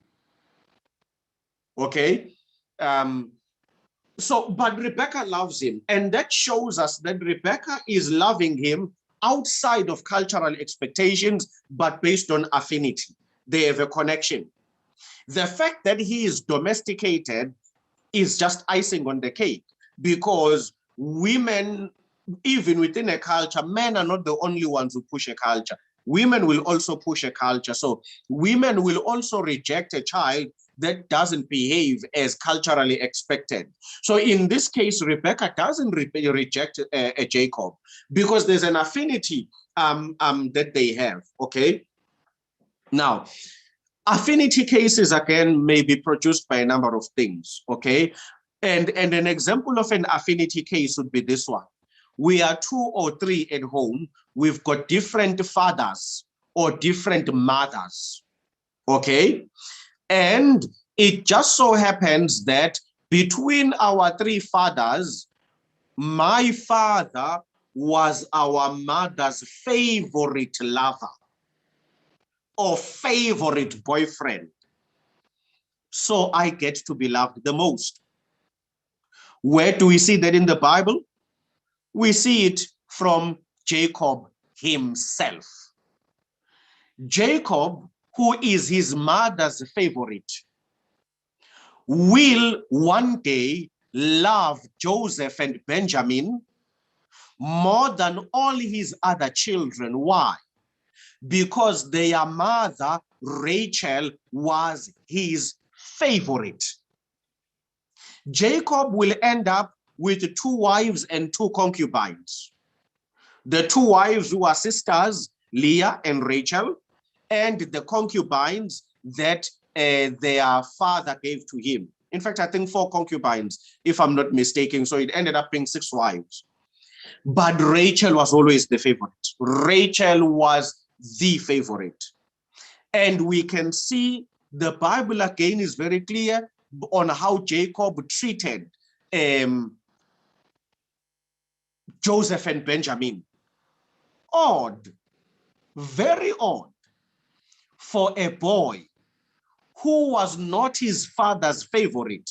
Okay. But Rebecca loves him. And that shows us that Rebecca is loving him outside of cultural expectations, but based on affinity. They have a connection. The fact that he is domesticated is just icing on the cake, because women, even within a culture, men are not the only ones who push a culture. Women will also push a culture. So women will also reject a child that doesn't behave as culturally expected. So in this case, Rebecca doesn't reject a Jacob, because there's an affinity that they have. Okay. Now, affinity cases, again, may be produced by a number of things. Okay. And an example of an affinity case would be this one. We are 2 or 3 at home. We've got different fathers or different mothers. Okay. And it just so happens that between our 3 fathers, my father was our mother's favorite lover or favorite boyfriend. So I get to be loved the most. Where do we see that in the Bible? We see it from Jacob himself. Jacob, who is his mother's favorite, will one day love Joseph and Benjamin more than all his other children. Why? Because their mother, Rachel, was his favorite. Jacob will end up with 2 wives and 2 concubines. The 2 wives who are sisters, Leah and Rachel, and the concubines that their father gave to him. In fact, I think 4 concubines, if I'm not mistaken. So it ended up being 6 wives. But Rachel was always the favorite. Rachel was the favorite. And we can see the Bible again is very clear on how Jacob treated Joseph and Benjamin. Odd, very odd for a boy who was not his father's favorite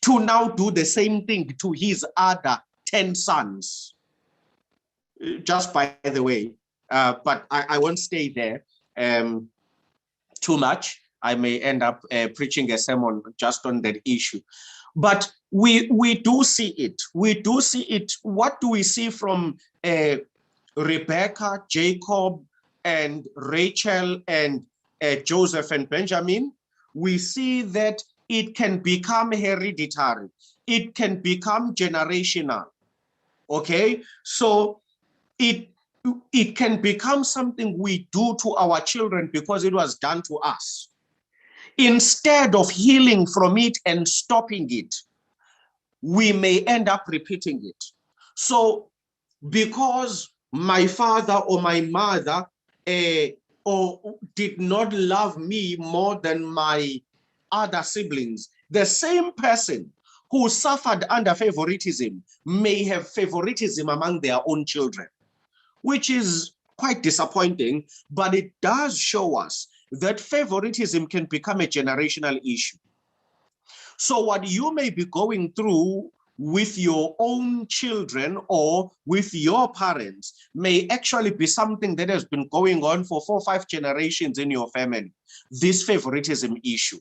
to now do the same thing to his other 10 sons. Just by the way, but I won't stay there too much. I may end up preaching a sermon just on that issue. But we do see it. We do see it. What do we see from Rebecca, Jacob, and Rachel, and Joseph and Benjamin? We see that it can become hereditary. It can become generational. Okay? So it can become something we do to our children because it was done to us. Instead of healing from it and stopping it, we may end up repeating it. So because my father or my mother or did not love me more than my other siblings, the same person who suffered under favoritism may have favoritism among their own children, which is quite disappointing, but it does show us that favoritism can become a generational issue. So what you may be going through with your own children or with your parents may actually be something that has been going on for 4 or 5 generations in your family, this favoritism issue.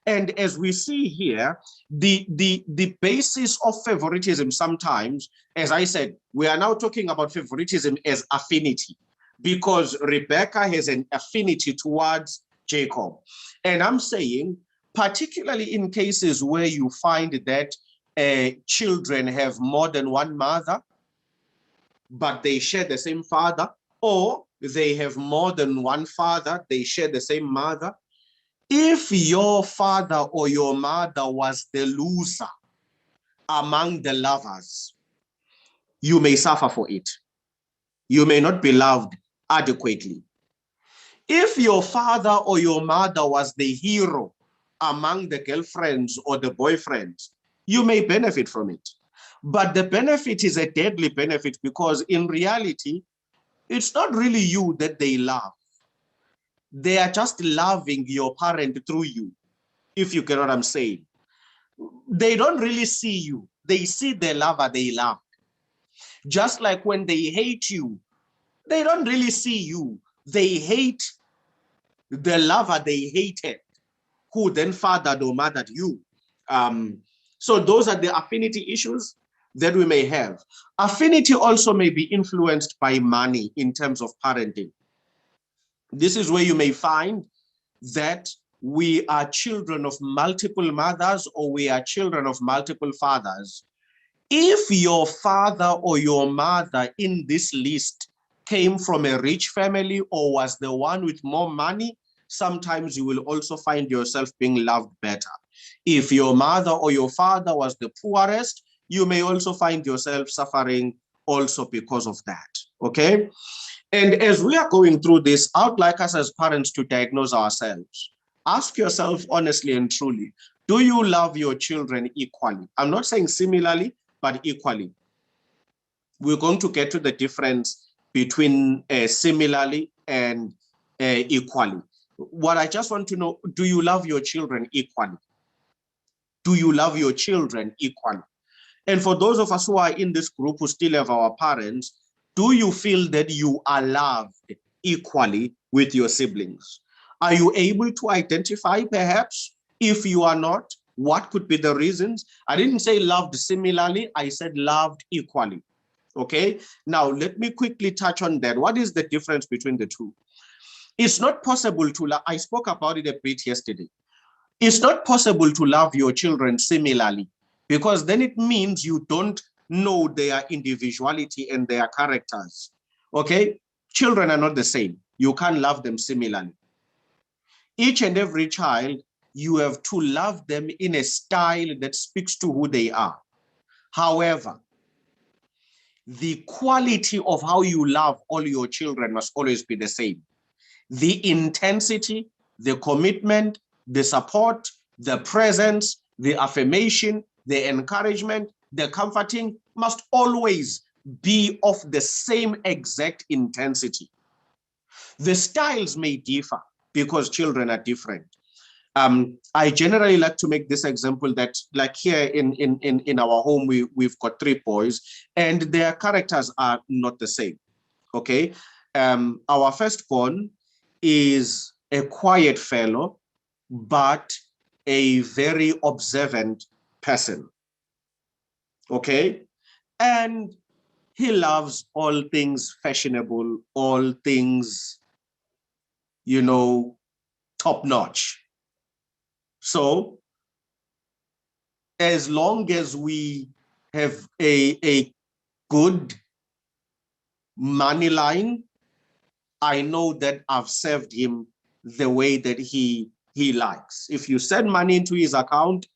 And as we see here, the basis of favoritism sometimes, as I said, we are now talking about favoritism as affinity, because Rebecca has an affinity towards Jacob. And I'm saying, particularly in cases where you find that children have more than one mother, but they share the same father, or they have more than one father, they share the same mother. If your father or your mother was the loser among the lovers, you may suffer for it. You may not be loved adequately. If your father or your mother was the hero among the girlfriends or the boyfriends, you may benefit from it. But the benefit is a deadly benefit, because in reality, it's not really you that they love. They are just loving your parent through you, if you get what I'm saying. They don't really see you. They see the lover they love. Just like when they hate you, they don't really see you. They hate the lover they hated, who then fathered or mothered you. So those are the affinity issues that we may have. Affinity also may be influenced by money in terms of parenting. This is where you may find that we are children of multiple mothers, or we are children of multiple fathers. If your father or your mother in this list came from a rich family or was the one with more money, sometimes you will also find yourself being loved better. If your mother or your father was the poorest, you may also find yourself suffering also because of that, okay? And as we are going through this, I would like us as parents to diagnose ourselves. Ask yourself honestly and truly, do you love your children equally? I'm not saying similarly, but equally. We're going to get to the difference between similarly and equally. What I just want to know, do you love your children equally? Do you love your children equally? And for those of us who are in this group who still have our parents, do you feel that you are loved equally with your siblings? Are you able to identify, perhaps, if you are not, What could be the reasons? I didn't say loved similarly, I said loved equally. Okay, now let me quickly touch on that. What is the difference between the two? It's not possible to love, I spoke about it a bit yesterday. It's not possible to love your children similarly, because then it means you don't know their individuality and their characters. Okay, children are not the same. You can't love them similarly. Each and every child, you have to love them in a style that speaks to who they are. However, the quality of how you love all your children must always be the same. The intensity, the commitment, the support, the presence, the affirmation, the encouragement, the comforting must always be of the same exact intensity. The styles may differ because children are different. I generally like to make this example that, like here in our home, we've got 3 boys and their characters are not the same. Okay. Our firstborn is a quiet fellow, but a very observant person. Okay. And he loves all things fashionable, all things, top notch. So as long as we have a good money line, I know that I've served him the way that he likes. If you send money into his account,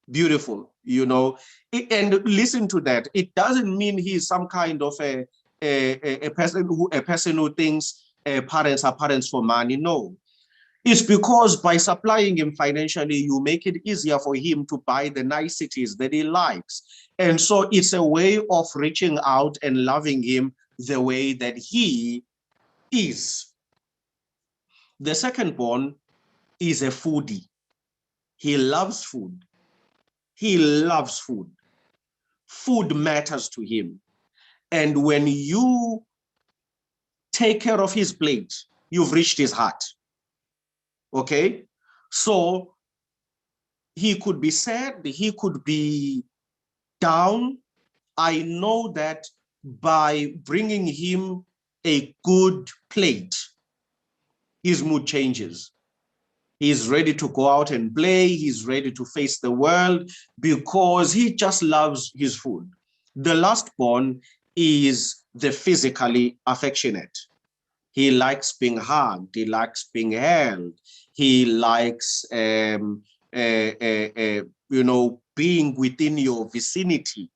beautiful, and listen to that. It doesn't mean he's some kind of a person who thinks parents are parents for money. No. It's because by supplying him financially, you make it easier for him to buy the niceties that he likes. And so it's a way of reaching out and loving him the way that he is. The second born is a foodie. He loves food. He loves food. Food matters to him. And when you take care of his plate, you've reached his heart. Okay? So he could be sad, he could be down. I know that by bringing him a good plate, his mood changes. He's ready to go out and play. He's ready to face the world because he just loves his food. The last born is the physically affectionate. He likes being hugged. He likes being held. He likes, being within your vicinity.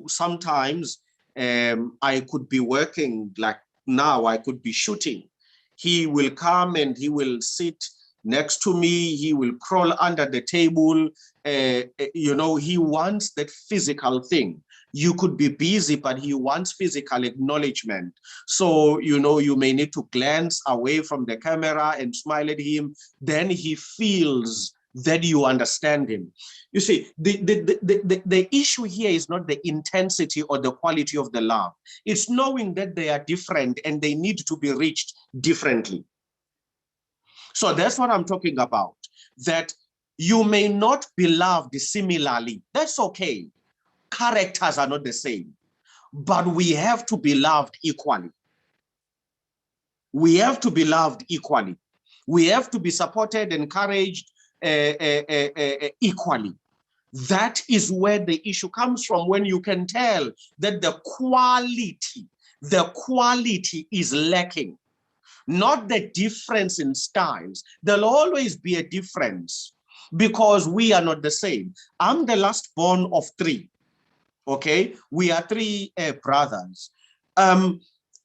Sometimes I could be working, like now I could be shooting. He will come and he will sit next to me. He will crawl under the table. He wants that physical thing. You could be busy, but he wants physical acknowledgement. So, you may need to glance away from the camera and smile at him. Then he feels that you understand him. You see, the issue here is not the intensity or the quality of the love. It's knowing that they are different and they need to be reached differently. So that's what I'm talking about, that you may not be loved similarly. That's okay. Characters are not the same, but we have to be loved equally. We have to be loved equally. We have to be supported, encouraged equally. That is where the issue comes from, when you can tell that the quality is lacking, not the difference in styles. There'll always be a difference because we are not the same. I'm the last born of 3. Okay, we are 3 brothers, and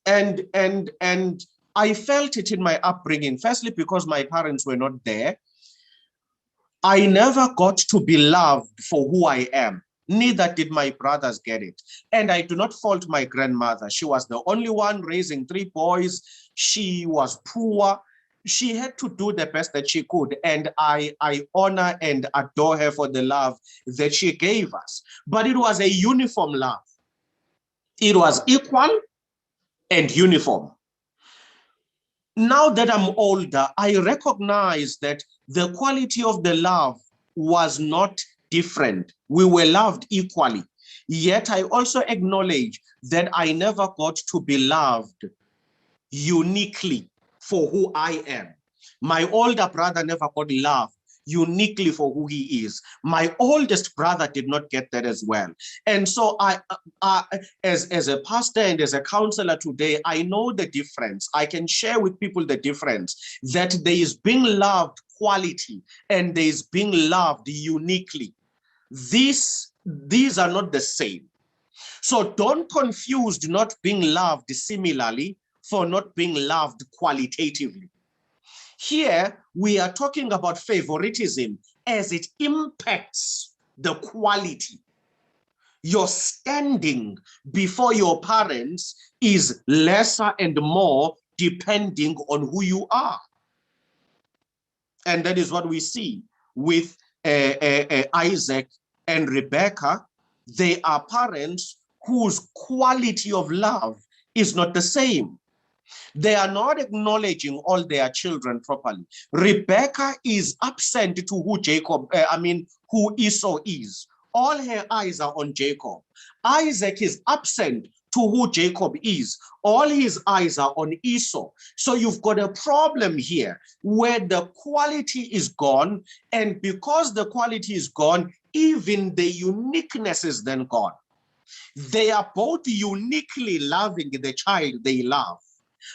I felt it in my upbringing. Firstly, because my parents were not there, I never got to be loved for who I am. Neither did my brothers get it. And I do not fault my grandmother. She was the only one raising 3 boys. She was poor. She had to do the best that she could. And I honor and adore her for the love that she gave us. But it was a uniform love. It was equal and uniform. Now that I'm older, I recognize that the quality of the love was not different. We were loved equally. Yet I also acknowledge that I never got to be loved uniquely for who I am. My older brother never got loved uniquely for who he is. My oldest brother did not get that as well. And so as a pastor and as a counselor today, I know the difference. I can share with people the difference, that there is being loved quality and there is being loved uniquely. These are not the same. So don't confuse not being loved similarly for not being loved qualitatively. Here, we are talking about favoritism as it impacts the quality. Your standing before your parents is lesser and more depending on who you are. And that is what we see with Isaac and Rebekah. They are parents whose quality of love is not the same. They are not acknowledging all their children properly. Rebekah is absent to who Esau is. All her eyes are on Jacob. Isaac is absent to who Jacob is. All his eyes are on Esau. So you've got a problem here where the quality is gone, and because the quality is gone, even the uniqueness is then gone. They are both uniquely loving the child they love,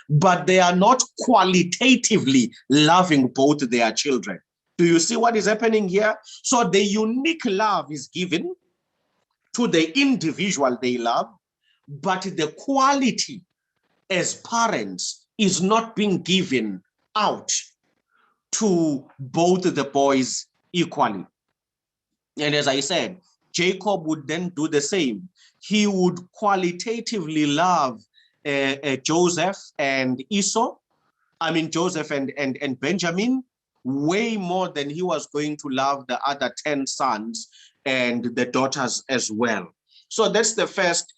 but they are not qualitatively loving both their children. Do you see what is happening here? So the unique love is given to the individual they love, but the quality as parents is not being given out to both the boys equally. And as I said, Jacob would then do the same. He would qualitatively love Joseph and Esau, Joseph and Benjamin, way more than he was going to love the other 10 sons and the daughters as well. So that's the first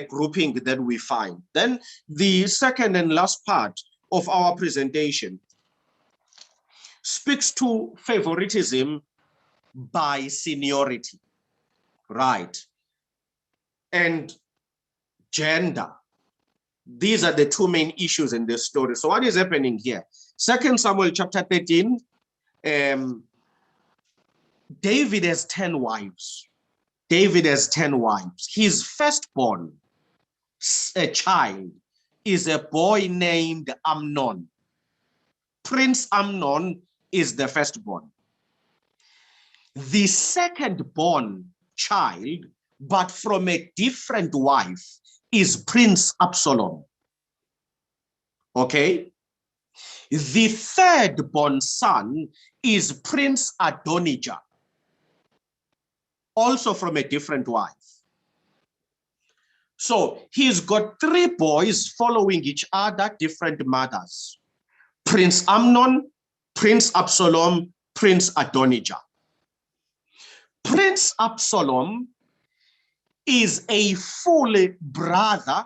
grouping that we find. Then the second and last part of our presentation speaks to favoritism by seniority, right? And gender. These are the two main issues in this story. So what is happening here? 2 Samuel chapter 13, David has 10 wives. David has 10 wives. His firstborn, a child, is a boy named Amnon. Prince Amnon is the firstborn. The second-born child, but from a different wife, is Prince Absalom. Okay? The third-born son is Prince Adonijah, also from a different wife. So he's got 3 boys following each other, different mothers. Prince Amnon, Prince Absalom, Prince Adonijah. Prince Absalom is a full brother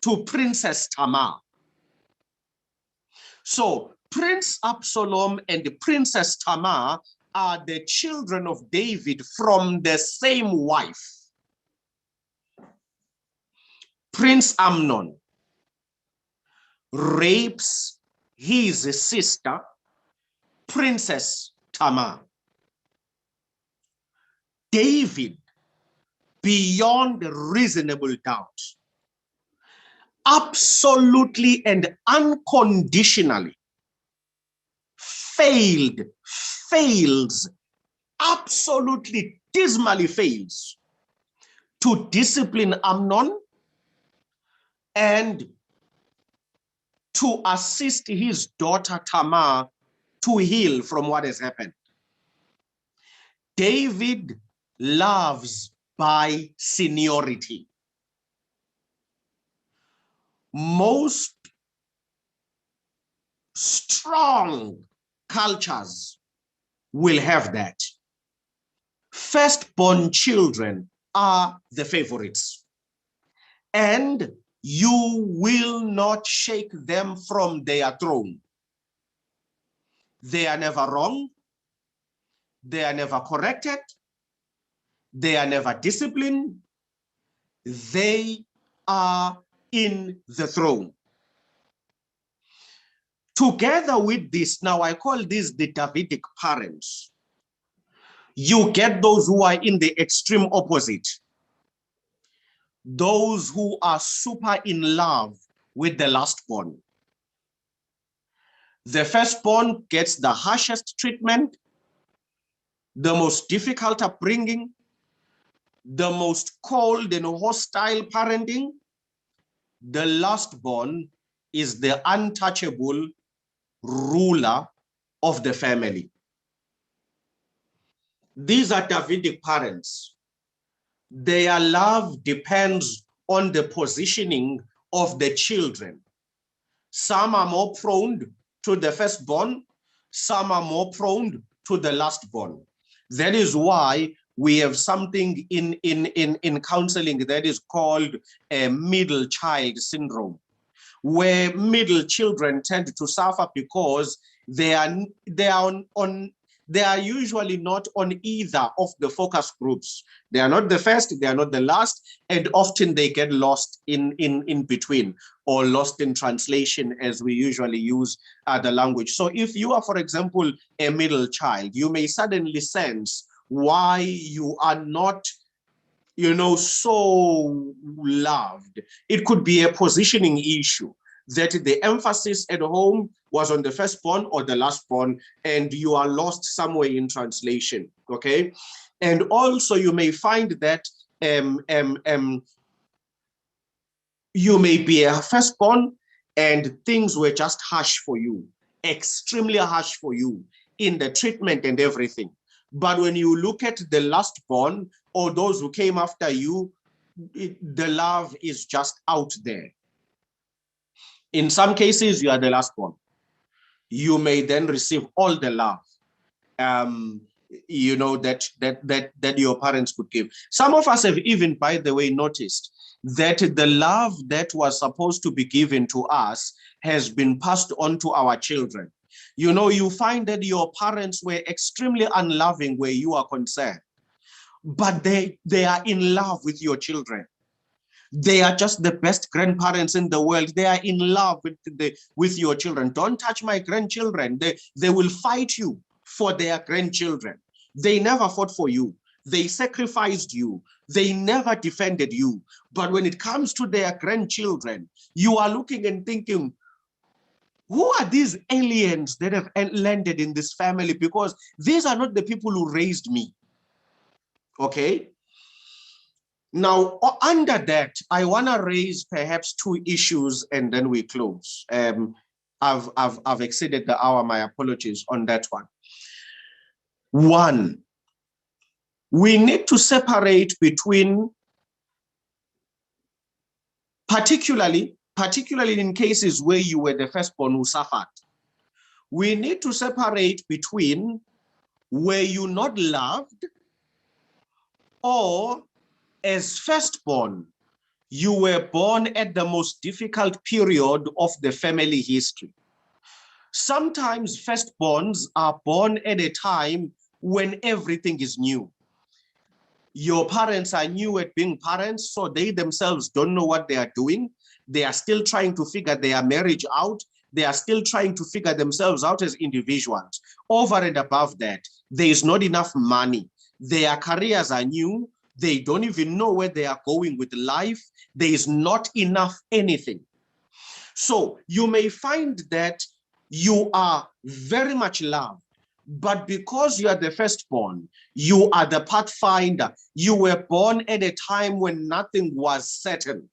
to Princess Tamar. So Prince Absalom and Princess Tamar are the children of David from the same wife. Prince Amnon rapes his sister, Princess Tamar. David, beyond reasonable doubt, absolutely and unconditionally fails, absolutely dismally fails to discipline Amnon and to assist his daughter Tamar to heal from what has happened. David loves by seniority. Most strong cultures will have that. Firstborn children are the favorites, and you will not shake them from their throne. They are never wrong. They are never corrected. They are never disciplined. They are in the throne. Together with this, now I call these the Davidic parents. You get those who are in the extreme opposite. Those who are super in love with the lastborn. The firstborn gets the harshest treatment, the most difficult upbringing, the most cold and hostile parenting. The lastborn is the untouchable ruler of the family. These are Davidic parents. Their love depends on the positioning of the children. Some are more prone to the firstborn, some are more prone to the lastborn. That is why we have something in counseling that is called a middle child syndrome, where middle children tend to suffer because they are usually not on either of the focus groups. They are not the first, they are not the last, and often they get lost in between, or lost in translation, as we usually use the language. So if you are, for example, a middle child, you may suddenly sense why you are not so loved. It could be a positioning issue, that the emphasis at home was on the firstborn or the lastborn, and you are lost somewhere in translation, okay? And also you may find that you may be a firstborn and things were just harsh for you, extremely harsh for you in the treatment and everything. But when you look at the lastborn or those who came after you, the love is just out there. In some cases, you are the lastborn. You may then receive all the love, that your parents could give. Some of us have even, by the way, noticed that the love that was supposed to be given to us has been passed on to our children. You find that your parents were extremely unloving where you are concerned, but they are in love with your children. They are just the best grandparents in the world. They are in love with your children. Don't touch my grandchildren. They will fight you for their grandchildren. They never fought for you. They sacrificed you. They never defended you. But when it comes to their grandchildren, you are looking and thinking, who are these aliens that have landed in this family? Because these are not the people who raised me. Okay? Now, under that, I want to raise perhaps two issues and then we close. I've exceeded the hour. My apologies on that one. One, we need to separate between, particularly in cases where you were the firstborn who suffered, we need to separate between were you not loved, or as firstborn, you were born at the most difficult period of the family history. Sometimes firstborns are born at a time when everything is new. Your parents are new at being parents, so they themselves don't know what they are doing. They are still trying to figure their marriage out. They are still trying to figure themselves out as individuals. Over and above that, there is not enough money. Their careers are new. They don't even know where they are going with life. There is not enough anything. So you may find that you are very much loved, but because you are the firstborn, you are the pathfinder. You were born at a time when nothing was certain.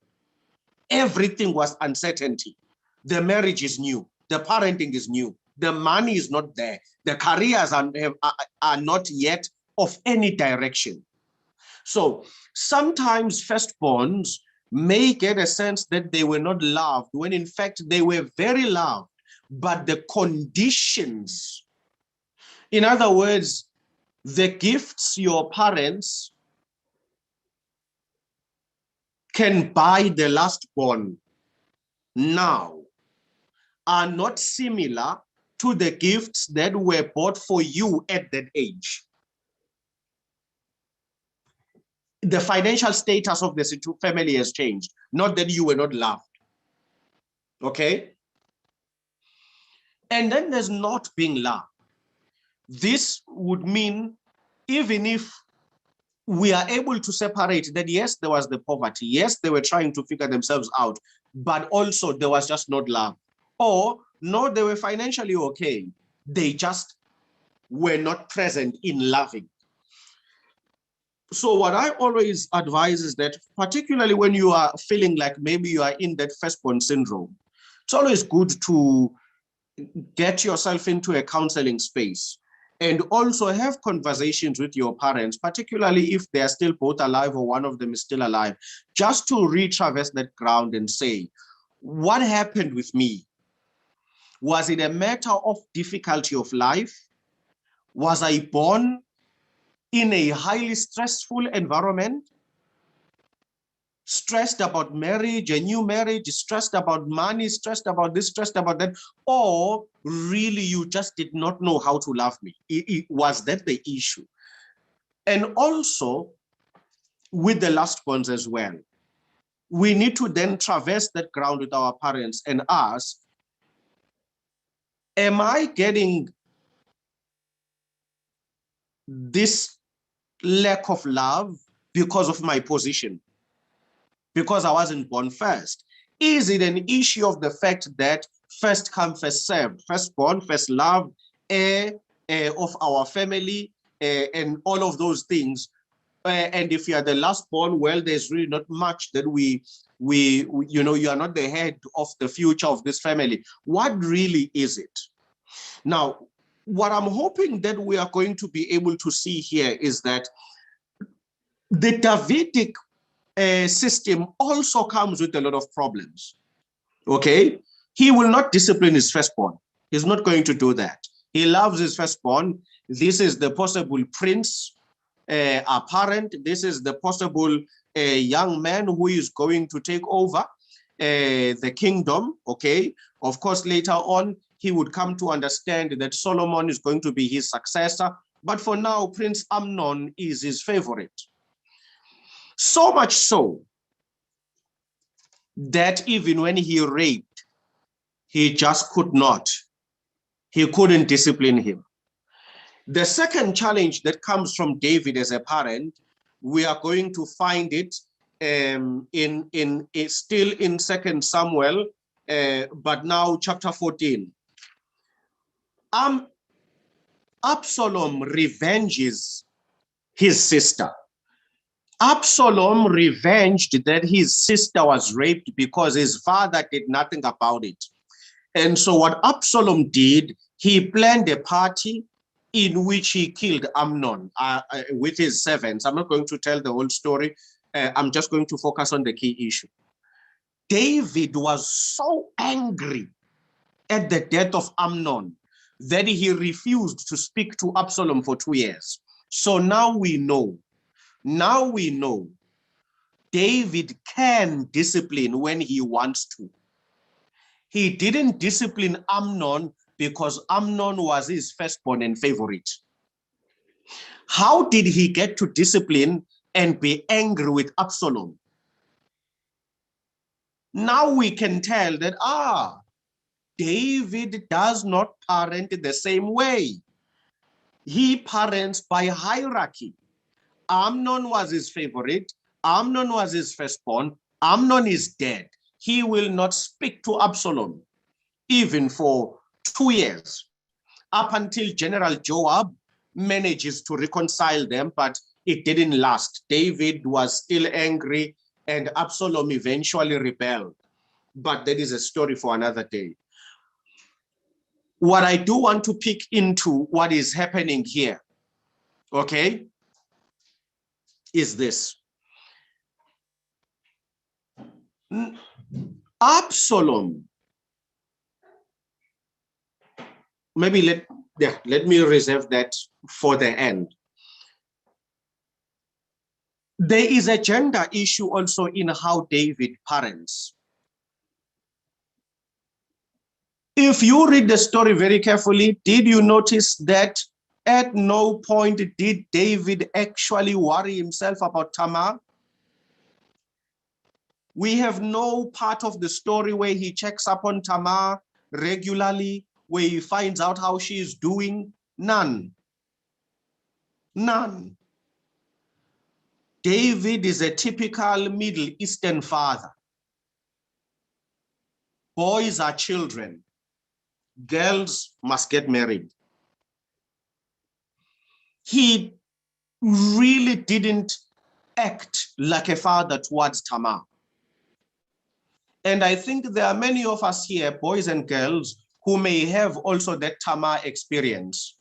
Everything was uncertainty. The marriage is new. The parenting is new. The money is not there. The careers are not yet of any direction. So sometimes firstborns may get a sense that they were not loved, when in fact they were very loved, but the conditions, in other words, the gifts your parents can buy the lastborn now are not similar to the gifts that were bought for you at that age. the financial status of the family has changed, not that you were not loved. Okay? And then there's not being loved. This would mean even if we are able to separate that, yes, there was the poverty, yes, they were trying to figure themselves out, but also there was just not love. Or no, they were financially okay, they just were not present in loving. So what I always advise is that, particularly when you are feeling like maybe you are in that firstborn syndrome, it's always good to get yourself into a counseling space and also have conversations with your parents, particularly if they are still both alive or one of them is still alive, just to retraverse that ground and say, what happened with me? Was it a matter of difficulty of life? Was I born in a highly stressful environment? Stressed about marriage, a new marriage, stressed about money, stressed about this, stressed about that, or really you just did not know how to love me? Was that the issue? And also with the last ones as well, we need to then traverse that ground with our parents and ask, am I getting this lack of love because of my position? Because I wasn't born first? Is it an issue of the fact that first come, first served, first born, first loved, heir of our family, and all of those things? And if you are the last born, well, there's really not much that we you are not the head of the future of this family. What really is it? Now, what I'm hoping that we are going to be able to see here is that the Davidic system also comes with a lot of problems. Okay? He will not discipline his firstborn. He's not going to do that. He loves his firstborn. This is the possible prince, apparent. This is the possible young man who is going to take over the kingdom. Okay? Of course, later on, he would come to understand that Solomon is going to be his successor. But for now, Prince Amnon is his favorite. So much so that even when he raped, he just could not. He couldn't discipline him. The second challenge that comes from David as a parent, we are going to find it still in 2 Samuel, but now chapter 14. Absalom revenges his sister. Absalom revenged that his sister was raped because his father did nothing about it. And so what Absalom did, he planned a party in which he killed Amnon with his servants. I'm not going to tell the whole story. I'm just going to focus on the key issue. David was so angry at the death of Amnon that he refused to speak to Absalom for 2 years. So now we know David can discipline when he wants to. He didn't discipline Amnon because Amnon was his firstborn and favorite. How did he get to discipline and be angry with Absalom? Now we can tell that, David does not parent the same way. He parents by hierarchy. Amnon was his favorite. Amnon was his firstborn. Amnon is dead. He will not speak to Absalom, even for 2 years, up until General Joab manages to reconcile them, but it didn't last. David was still angry, and Absalom eventually rebelled. But that is a story for another day. What I do want to pick into what is happening here, okay, is this. Absalom, maybe let me reserve that for the end. There is a gender issue also in how David parents. If you read the story very carefully, did you notice that At no point did David actually worry himself about Tamar. We have no part of the story where he checks up on Tamar regularly, where he finds out how she is doing. None. None. David is a typical Middle Eastern father. Boys are children. Girls must get married. He really didn't act like a father towards Tamar. And I think there are many of us here, boys and girls, who may have also that Tamar experience,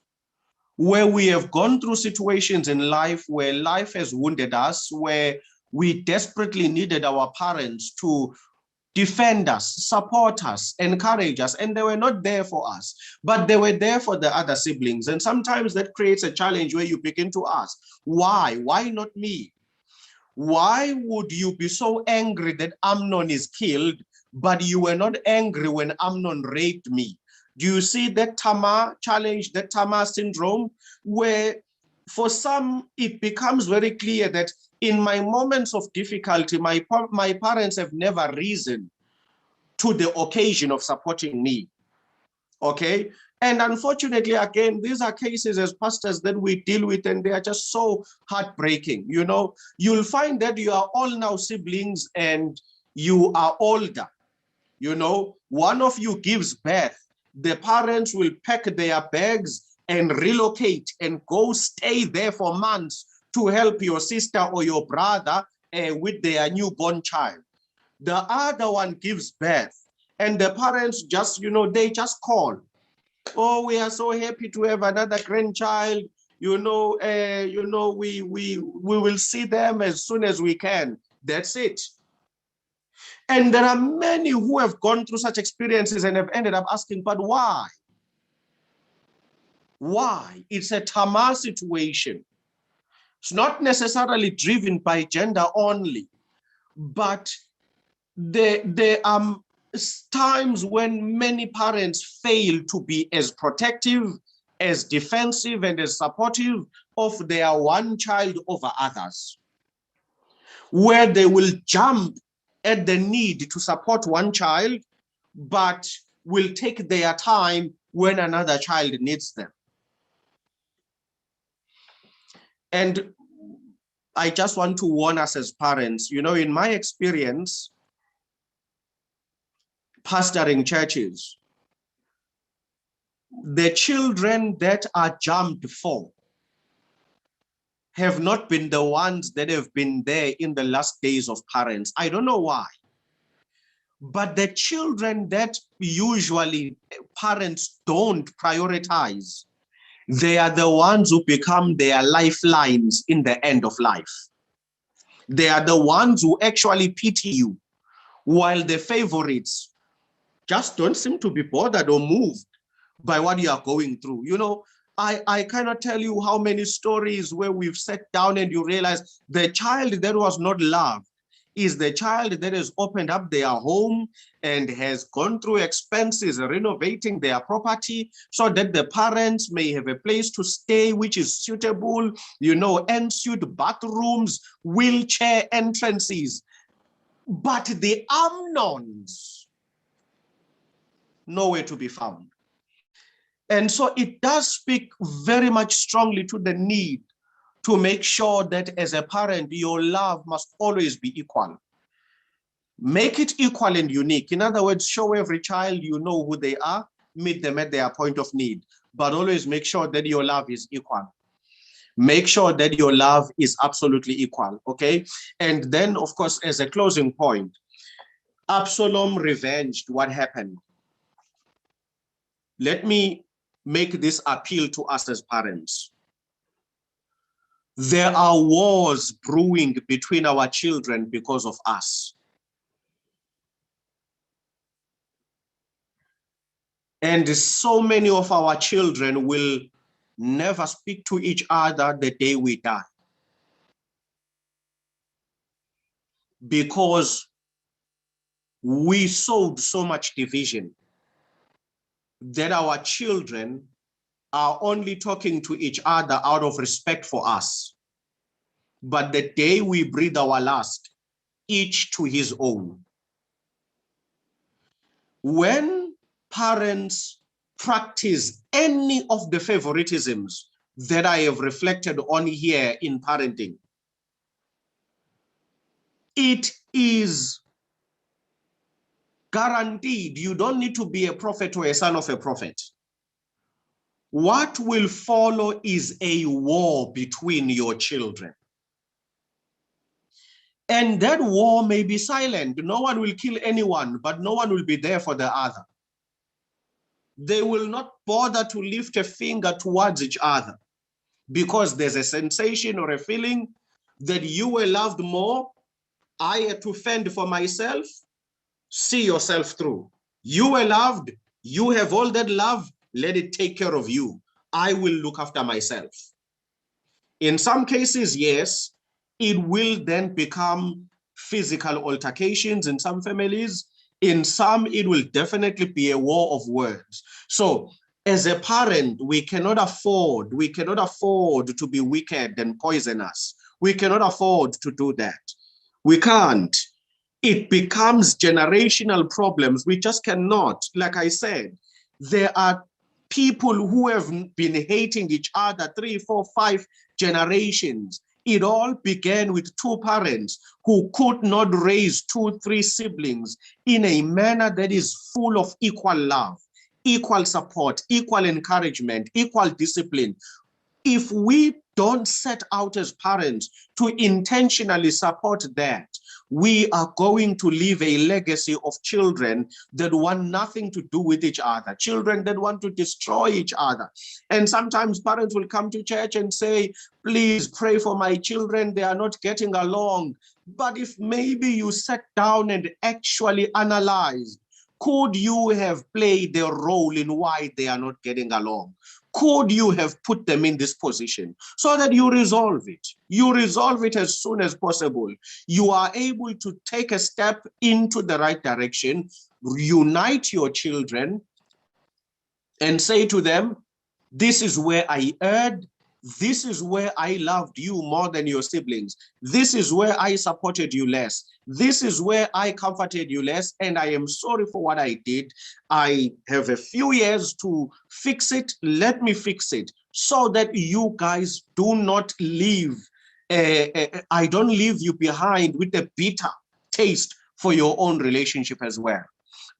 where we have gone through situations in life where life has wounded us, where we desperately needed our parents to defend us, support us, encourage us, and they were not there for us, but they were there for the other siblings. And sometimes that creates a challenge where you begin to ask, why? Why not me? Why would you be so angry that Amnon is killed, but you were not angry when Amnon raped me? Do you see that Tamar challenge, that Tamar syndrome, where for some it becomes very clear that in my moments of difficulty, my parents have never risen to the occasion of supporting me. Okay. And unfortunately, again, these are cases as pastors that we deal with, and they are just so heartbreaking. You know, you'll find that you are all now siblings and you are older. You know, one of you gives birth, the parents will pack their bags and relocate and go stay there for months to help your sister or your brother with their newborn child. The other one gives birth, and the parents just, you know, they just call. Oh, we are so happy to have another grandchild. We will see them as soon as we can. That's it. And there are many who have gone through such experiences and have ended up asking, but why? Why? It's a Tamar situation. It's not necessarily driven by gender only, but there are times when many parents fail to be as protective, as defensive, and as supportive of their one child over others, where they will jump at the need to support one child, but will take their time when another child needs them. And I just want to warn us as parents, you know, in my experience, pastoring churches, the children that are jumped for have not been the ones that have been there in the last days of parents. I don't know why. But the children that usually parents don't prioritize, they are the ones who become their lifelines in the end of life. They are the ones who actually pity you, while the favorites just don't seem to be bothered or moved by what you are going through. You know, I cannot tell you how many stories where we've sat down and you realize the child that was not loved is the child that has opened up their home and has gone through expenses renovating their property so that the parents may have a place to stay which is suitable, you know, ensuite bathrooms, wheelchair entrances. But the Amnons, nowhere to be found. And so it does speak very much strongly to the need to make sure that as a parent, your love must always be equal. Make it equal and unique. In other words, show every child you know who they are, meet them at their point of need, but always make sure that your love is equal. Make sure that your love is absolutely equal, okay? And then, of course, as a closing point, Absalom revenged what happened. Let me make this appeal to us as parents. There are wars brewing between our children because of us. And so many of our children will never speak to each other the day we die, because we sowed so much division that our children are only talking to each other out of respect for us. But the day we breathe our last, each to his own. When parents practice any of the favoritisms that I have reflected on here in parenting, it is guaranteed. You don't need to be a prophet or a son of a prophet. What will follow is a war between your children. And that war may be silent. No one will kill anyone, but no one will be there for the other. They will not bother to lift a finger towards each other because there's a sensation or a feeling that you were loved more. I had to fend for myself. See yourself through. You were loved. You have all that love. Let it take care of you. I will look after myself. In some cases, yes, it will then become physical altercations in some families. In some, it will definitely be a war of words. So as a parent, we cannot afford to be wicked and poisonous. We cannot afford to do that. We can't. It becomes generational problems. We just cannot. Like I said, there are people who have been hating each other 3, 4, 5 generations. It all began with two parents who could not raise 2, 3 siblings in a manner that is full of equal love, equal support, equal encouragement, equal discipline. If we don't set out as parents to intentionally support that, we are going to leave a legacy of children that want nothing to do with each other, children that want to destroy each other. And sometimes parents will come to church and say, please pray for my children, they are not getting along. But if maybe you sat down and actually analyzed, could you have played a role in why they are not getting along? Could you have put them in this position so that you resolve it? You resolve it as soon as possible. You are able to take a step into the right direction, unite your children, and say to them, this is where I erred. This is where I loved you more than your siblings. This is where I supported you less. This is where I comforted you less, and I am sorry for what I did. I have a few years to fix it. Let me fix it so that you guys do not leave. I don't leave you behind with a bitter taste for your own relationship as well.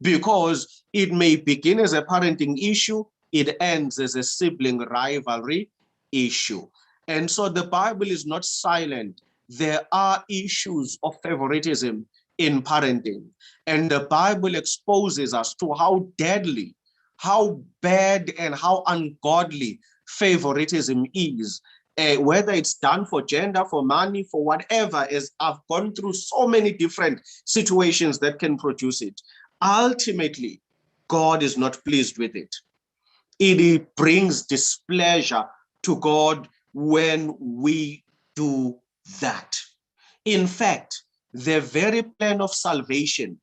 Because it may begin as a parenting issue, it ends as a sibling rivalry issue. And so the Bible is not silent. There are issues of favoritism in parenting. And the Bible exposes us to how deadly, how bad, and how ungodly favoritism is. Whether it's done for gender, for money, for whatever, as I've gone through so many different situations that can produce it. Ultimately, God is not pleased with it. It brings displeasure to God when we do that. In fact, the very plan of salvation,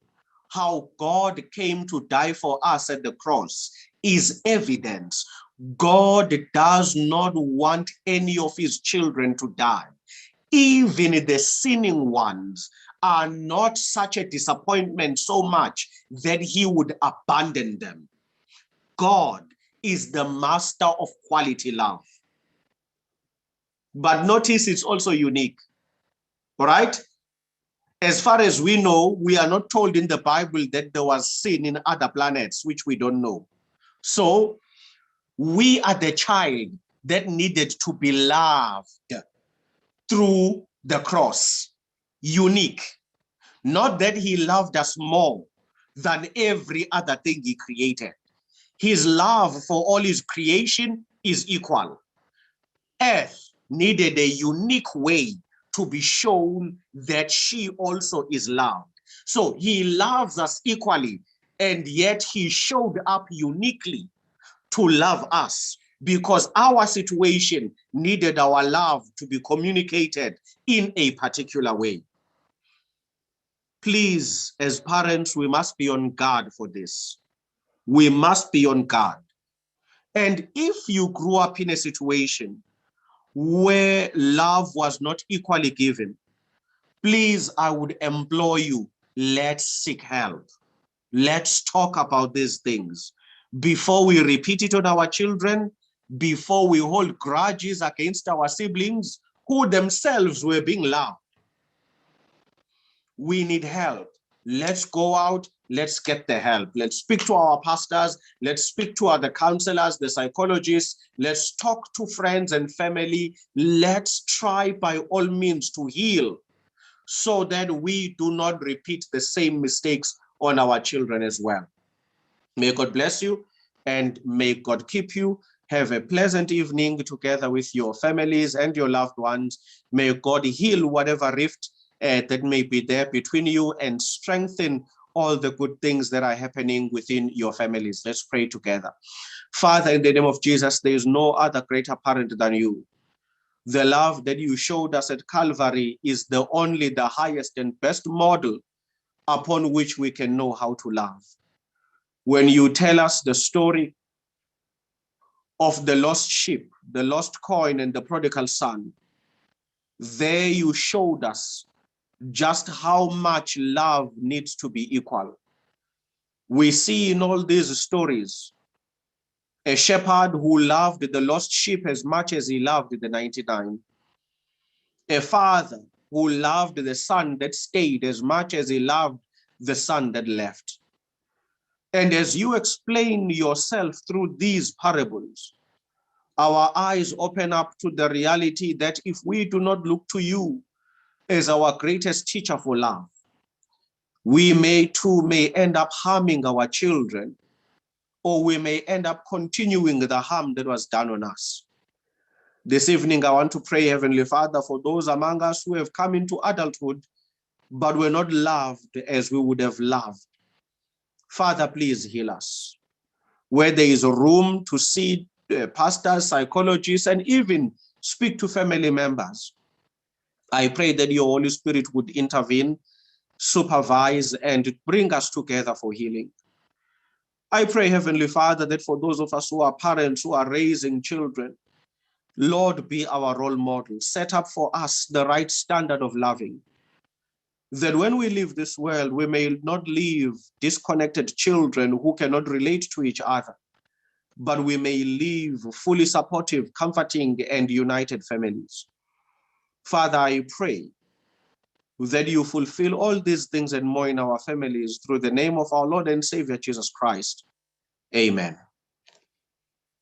how God came to die for us at the cross, is evidence. God does not want any of his children to die. Even the sinning ones are not such a disappointment so much that he would abandon them. God is the master of quality love. But notice it's also unique. All right? As far as we know, we are not told in the Bible that there was sin in other planets, which we don't know. So we are the child that needed to be loved through the cross. Unique. Not that he loved us more than every other thing he created. His love for all his creation is equal. Earth needed a unique way to be shown that she also is loved. So he loves us equally, and yet he showed up uniquely to love us because our situation needed our love to be communicated in a particular way. Please, as parents, we must be on guard for this. We must be on guard. And if you grew up in a situation where love was not equally given, please, I would implore you, let's seek help. Let's talk about these things before we repeat it on our children, before we hold grudges against our siblings who themselves were being loved. We need help. Let's go out. Let's get the help. Let's speak to our pastors. Let's speak to other counselors, the psychologists. Let's talk to friends and family. Let's try by all means to heal so that we do not repeat the same mistakes on our children as well. May God bless you and may God keep you. Have a pleasant evening together with your families and your loved ones. May God heal whatever rift that may be there between you and strengthen all the good things that are happening within your families. Let's pray together. Father, in the name of Jesus, there is no other greater parent than you. The love that you showed us at Calvary is the only, the highest and best model upon which we can know how to love. When you tell us the story of the lost sheep, the lost coin, and the prodigal son, there you showed us just how much love needs to be equal. We see in all these stories a shepherd who loved the lost sheep as much as he loved the 99, a father who loved the son that stayed as much as he loved the son that left. And as you explain yourself through these parables, our eyes open up to the reality that if we do not look to you as our greatest teacher for love, we may end up harming our children, or we may end up continuing the harm that was done on us. This evening, I want to pray, Heavenly Father, for those among us who have come into adulthood, but were not loved as we would have loved. Father, please heal us. Where there is room to see pastors, psychologists, and even speak to family members, I pray that your Holy Spirit would intervene, supervise, and bring us together for healing. I pray, Heavenly Father, that for those of us who are parents who are raising children, Lord, be our role model. Set up for us the right standard of loving, that when we leave this world, we may not leave disconnected children who cannot relate to each other, but we may live fully supportive, comforting, and united families. Father, I pray that you fulfill all these things and more in our families through the name of our Lord and Savior, Jesus Christ. Amen.